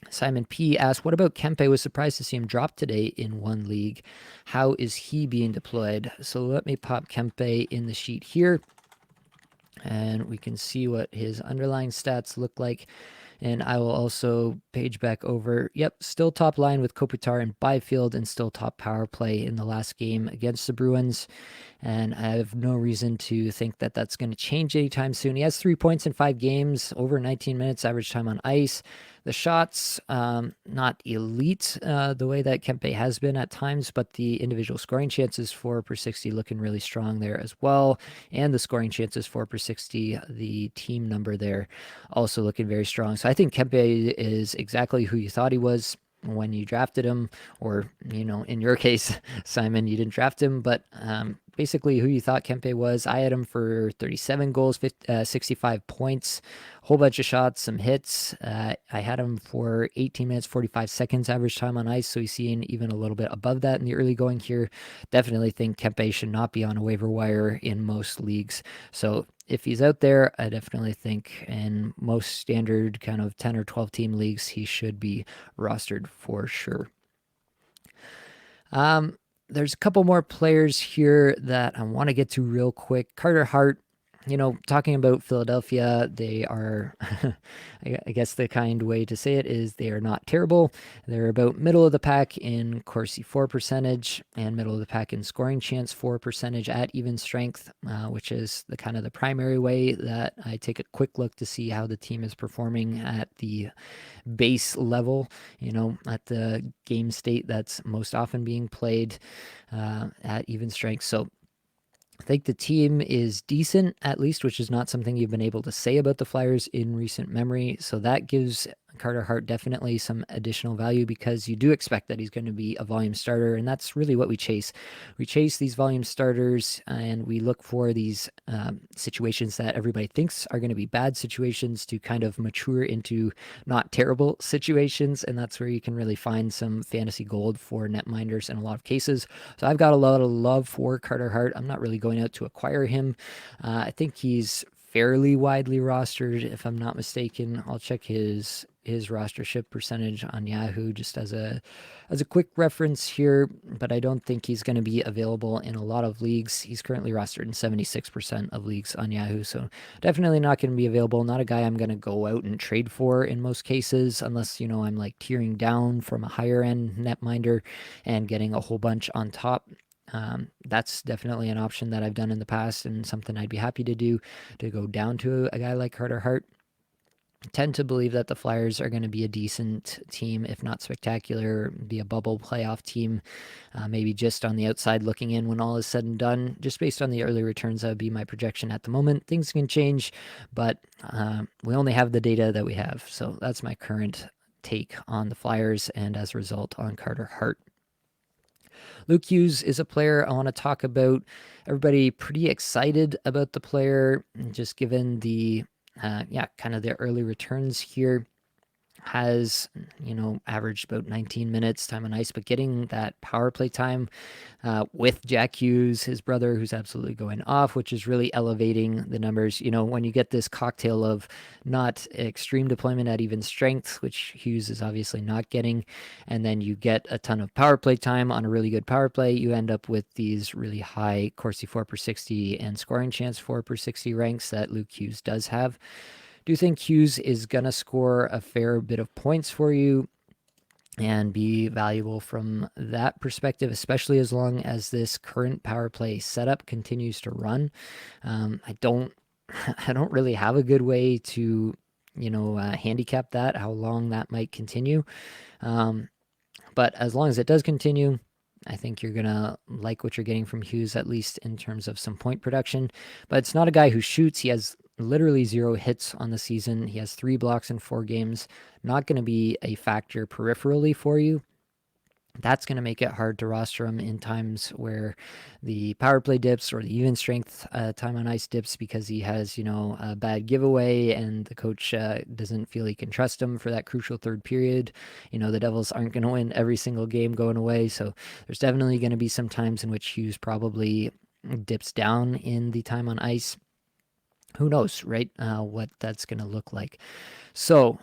Simon P. asked, what about Kempe? Was surprised to see him drop today in one league. How is he being deployed? So let me pop Kempe in the sheet here, and we can see what his underlying stats look like. And I will also page back over. Yep, still top line with Kopitar and Byfield, and still top power play in the last game against the Bruins. And I have no reason to think that that's going to change anytime soon. He has 3 points in 5 games, over 19 minutes average time on ice. The shots, not elite the way that Kempe has been at times, but the individual scoring chances 4 per 60 looking really strong there as well. And the scoring chances 4 per 60, the team number there, also looking very strong. So I think Kempe is exactly who you thought he was when you drafted him, or, in your case, Simon, you didn't draft him, but basically who you thought Kempe was. I had him for 37 goals, 65 points, a whole bunch of shots, some hits. I had him for 18 minutes, 45 seconds average time on ice, so he's seeing even a little bit above that in the early going here. Definitely think Kempe should not be on a waiver wire in most leagues. So if he's out there, I definitely think in most standard kind of 10 or 12 team leagues, he should be rostered for sure. there's a couple more players here that I want to get to real quick. Carter Hart, talking about Philadelphia, they are, I guess the kind way to say it is they are not terrible. They're about middle of the pack in Corsi for percentage and middle of the pack in scoring chance for percentage at even strength, which is the kind of the primary way that I take a quick look to see how the team is performing at the base level, at the game state that's most often being played at even strength. So I think the team is decent, at least, which is not something you've been able to say about the Flyers in recent memory. So that gives Carter Hart definitely some additional value because you do expect that he's going to be a volume starter, and that's really what we chase. We chase these volume starters, and we look for these situations that everybody thinks are going to be bad situations to kind of mature into not terrible situations, and that's where you can really find some fantasy gold for netminders in a lot of cases. So I've got a lot of love for Carter Hart. I'm not really going out to acquire him. I think he's fairly widely rostered, if I'm not mistaken. I'll check his rostership percentage on Yahoo just as a quick reference here, but I don't think he's going to be available in a lot of leagues. He's currently rostered in 76% of leagues on Yahoo, so definitely not going to be available. Not a guy I'm going to go out and trade for in most cases, unless, I'm like tearing down from a higher end netminder and getting a whole bunch on top. That's definitely an option that I've done in the past and something I'd be happy to do, to go down to a guy like Carter Hart. I tend to believe that the Flyers are going to be a decent team, if not spectacular, be a bubble playoff team, maybe just on the outside looking in when all is said and done. Just based on the early returns, that would be my projection at the moment. Things can change, but we only have the data that we have. So that's my current take on the Flyers and as a result on Carter Hart. Luke Hughes is a player I want to talk about. Everybody pretty excited about the player, just given the, kind of the early returns here. Has, averaged about 19 minutes time on ice, but getting that power play time with Jack Hughes, his brother, who's absolutely going off, which is really elevating the numbers. When you get this cocktail of not extreme deployment at even strength, which Hughes is obviously not getting, and then you get a ton of power play time on a really good power play, you end up with these really high Corsi 4 per 60 and scoring chance 4 per 60 ranks that Luke Hughes does have. Do think Hughes is going to score a fair bit of points for you and be valuable from that perspective, especially as long as this current power play setup continues to run. I don't really have a good way to, handicap that, how long that might continue. But as long as it does continue, I think you're going to like what you're getting from Hughes, at least in terms of some point production. But it's not a guy who shoots. He has literally 0 hits on the season. He has 3 blocks in 4 games. Not going to be a factor peripherally for you. That's going to make it hard to roster him in times where the power play dips or the even strength time on ice dips because he has, a bad giveaway and the coach doesn't feel he can trust him for that crucial third period. The Devils aren't going to win every single game going away. So there's definitely going to be some times in which Hughes probably dips down in the time on ice. Who knows, right? What that's going to look like. So,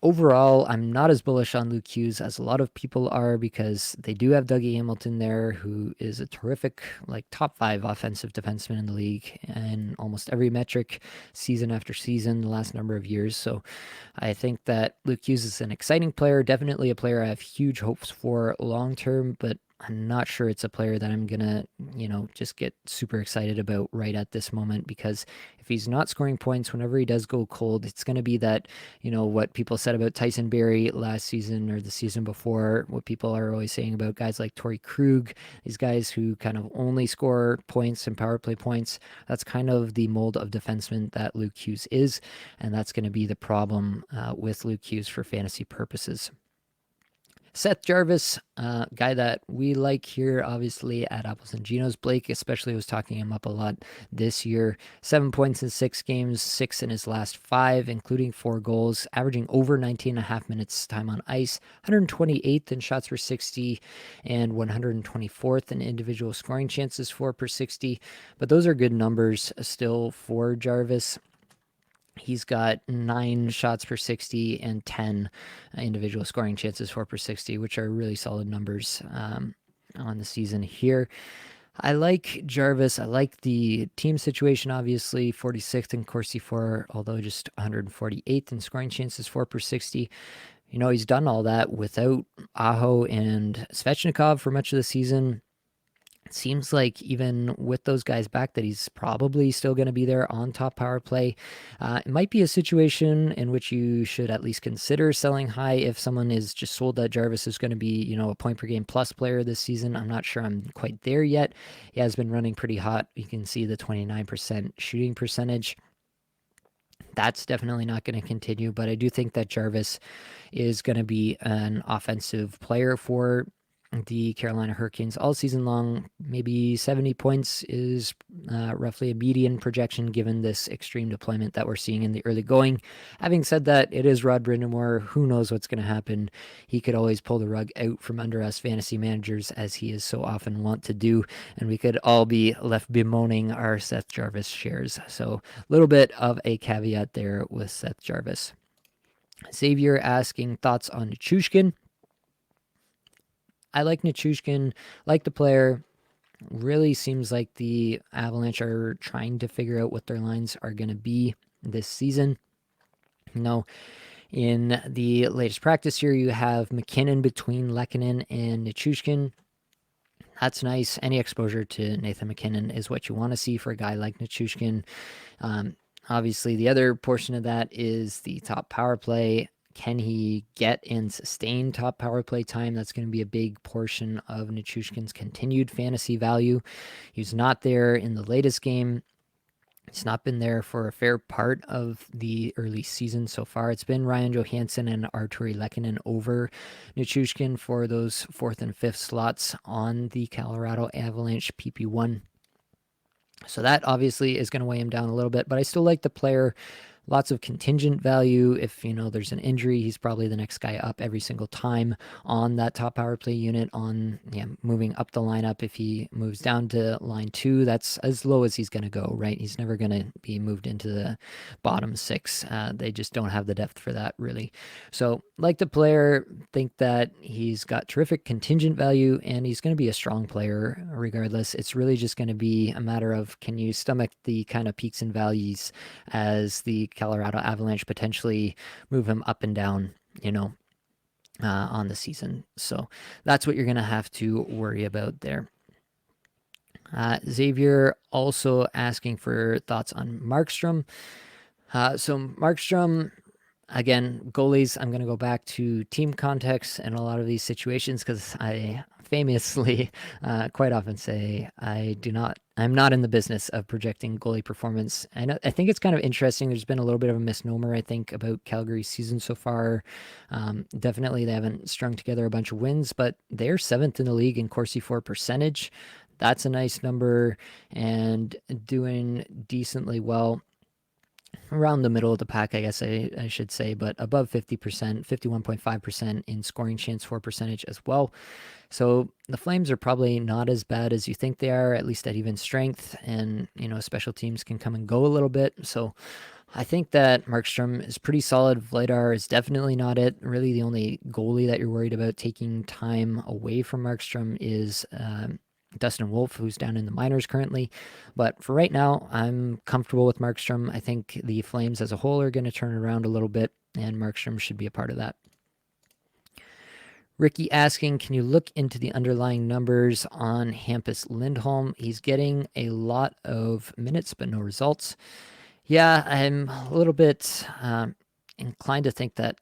overall, I'm not as bullish on Luke Hughes as a lot of people are because they do have Dougie Hamilton there, who is a terrific, top 5 offensive defenseman in the league in almost every metric, season after season, the last number of years. So I think that Luke Hughes is an exciting player, definitely a player I have huge hopes for long term, but I'm not sure it's a player that I'm going to, just get super excited about right at this moment because if he's not scoring points whenever he does go cold, it's going to be that, what people said about Tyson Barrie last season or the season before, what people are always saying about guys like Torrey Krug, these guys who kind of only score points and power play points. That's kind of the mold of defenseman that Luke Hughes is, and that's going to be the problem with Luke Hughes for fantasy purposes. Seth Jarvis, guy that we like here, obviously, at Apples and Ginos. Blake especially was talking him up a lot this year. 7 points in 6 games, 6 in his last 5, including 4 goals, averaging over 19.5 minutes time on ice, 128th in shots per 60, and 124th in individual scoring chances 4 per 60. But those are good numbers still for Jarvis. He's got 9 shots per 60 and 10 individual scoring chances 4 per 60, which are really solid numbers. on the season here. I like Jarvis. I like the team situation, obviously. 46th in Corsi for, although just 148th in scoring chances, 4 per 60. He's done all that without Aho and Svechnikov for much of the season. It seems like even with those guys back that he's probably still going to be there on top power play. It might be a situation in which you should at least consider selling high if someone is just sold that Jarvis is going to be, a point per game plus player this season. I'm not sure I'm quite there yet. He has been running pretty hot. You can see the 29% shooting percentage. That's definitely not going to continue, but I do think that Jarvis is going to be an offensive player for the Carolina Hurricanes all season long. Maybe 70 points is roughly a median projection given this extreme deployment that we're seeing in the early going. Having said that, it is Rod Brind'Amour. Who knows what's going to happen? He could always pull the rug out from under us fantasy managers, as he is so often wont to do, and we could all be left bemoaning our Seth Jarvis shares. So a little bit of a caveat there with Seth Jarvis. Xavier asking thoughts on Nichushkin. I like Nichushkin, like the player. Really seems like the Avalanche are trying to figure out what their lines are going to be this season. In the latest practice here, you have McKinnon between Lehkonen and Nichushkin. That's nice. Any exposure to Nathan McKinnon is what you want to see for a guy like Nichushkin. Obviously, the other portion of that is the top power play. Can he get and sustain top power play time? That's going to be a big portion of Nichushkin's continued fantasy value. He was not there in the latest game. He's not been there for a fair part of the early season so far. It's been Ryan Johansson and Artturi Lehkonen over Nichushkin for those 4th and 5th slots on the Colorado Avalanche PP1. So that obviously is going to weigh him down a little bit, but I still like the player. Lots of contingent value. If, there's an injury, he's probably the next guy up every single time on that top power play unit moving up the lineup. If he moves down to line 2, that's as low as he's going to go, right? He's never going to be moved into the bottom 6. They just don't have the depth for that, really. So, like the player, think that he's got terrific contingent value and he's going to be a strong player regardless. It's really just going to be a matter of, can you stomach the kind of peaks and valleys as the Colorado Avalanche potentially move him up and down, on the season. So that's what you're going to have to worry about there. Xavier also asking for thoughts on Markstrom. So Markstrom, again, goalies, I'm going to go back to team context in a lot of these situations because I famously quite often say I'm not in the business of projecting goalie performance. I think it's kind of interesting. There's been a little bit of a misnomer, I think, about Calgary's season so far. Definitely they haven't strung together a bunch of wins, but they're 7th in the league in Corsi for percentage. That's a nice number and doing decently well. Around the middle of the pack, I guess I should say, but above 50%, 51.5% in scoring chance for percentage as well. So the Flames are probably not as bad as you think they are, at least at even strength, and, special teams can come and go a little bit. So I think that Markstrom is pretty solid. Vladar is definitely not it. Really, the only goalie that you're worried about taking time away from Markstrom is Dustin Wolf, who's down in the minors currently. But for right now, I'm comfortable with Markstrom. I think the Flames as a whole are going to turn around a little bit, and Markstrom should be a part of that. Ricky asking, can you look into the underlying numbers on Hampus Lindholm? He's getting a lot of minutes, but no results. Yeah, I'm a little bit inclined to think that,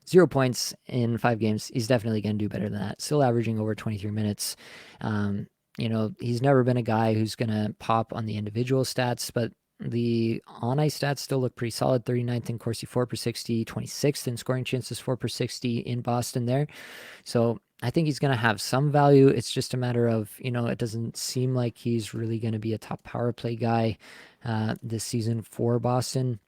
0 points in 5 games. He's definitely going to do better than that. Still averaging over 23 minutes. He's never been a guy who's going to pop on the individual stats, but the on-ice stats still look pretty solid. 39th in Corsi 4 per 60, 26th in scoring chances 4 per 60 in Boston there. So I think he's going to have some value. It's just a matter of, it doesn't seem like he's really going to be a top power play guy this season for Boston.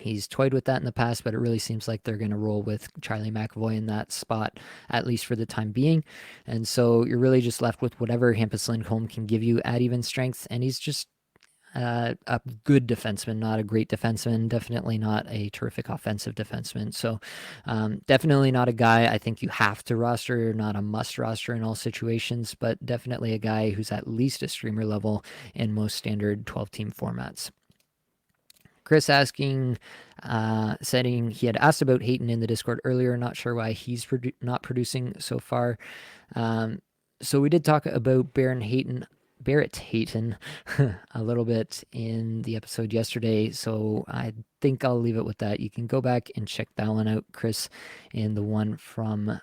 He's toyed with that in the past, but it really seems like they're going to roll with Charlie McAvoy in that spot, at least for the time being. And so you're really just left with whatever Hampus Lindholm can give you at even strength. And he's just, a good defenseman, not a great defenseman, definitely not a terrific offensive defenseman. So definitely not a guy I think you have to roster, not a must roster in all situations, but definitely a guy who's at least a streamer level in most standard 12-team formats. Chris asking, saying he had asked about Hayton in the Discord earlier. Not sure why he's not producing so far. So we did talk about Barrett Hayton a little bit in the episode yesterday. So I think I'll leave it with that. You can go back and check that one out, Chris, in the one from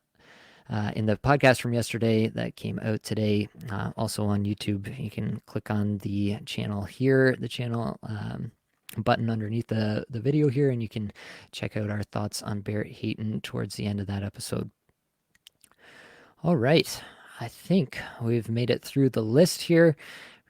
in the podcast from yesterday that came out today, also on YouTube. You can click on the channel here, the channel button underneath the video here, and you can check out our thoughts on Barrett Hayton towards the end of that episode. All right, I think we've made it through the list here.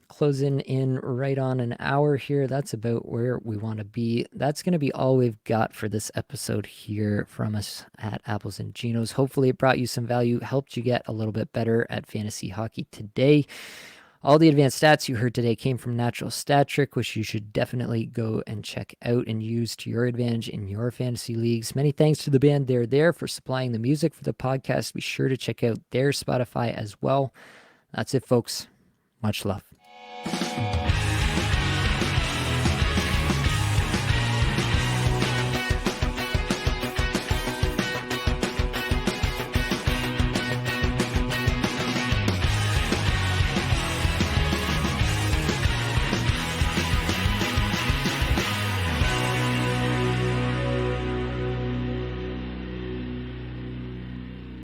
Closing in right on an hour here. That's about where we want to be. That's going to be all we've got for this episode here from us at Apples and Ginos. Hopefully it brought you some value, helped you get a little bit better at fantasy hockey today. All the advanced stats you heard today came from Natural Stat Trick, which you should definitely go and check out and use to your advantage in your fantasy leagues. Many thanks to the band They're There for supplying the music for the podcast. Be sure to check out their Spotify as well. That's it, folks. Much love.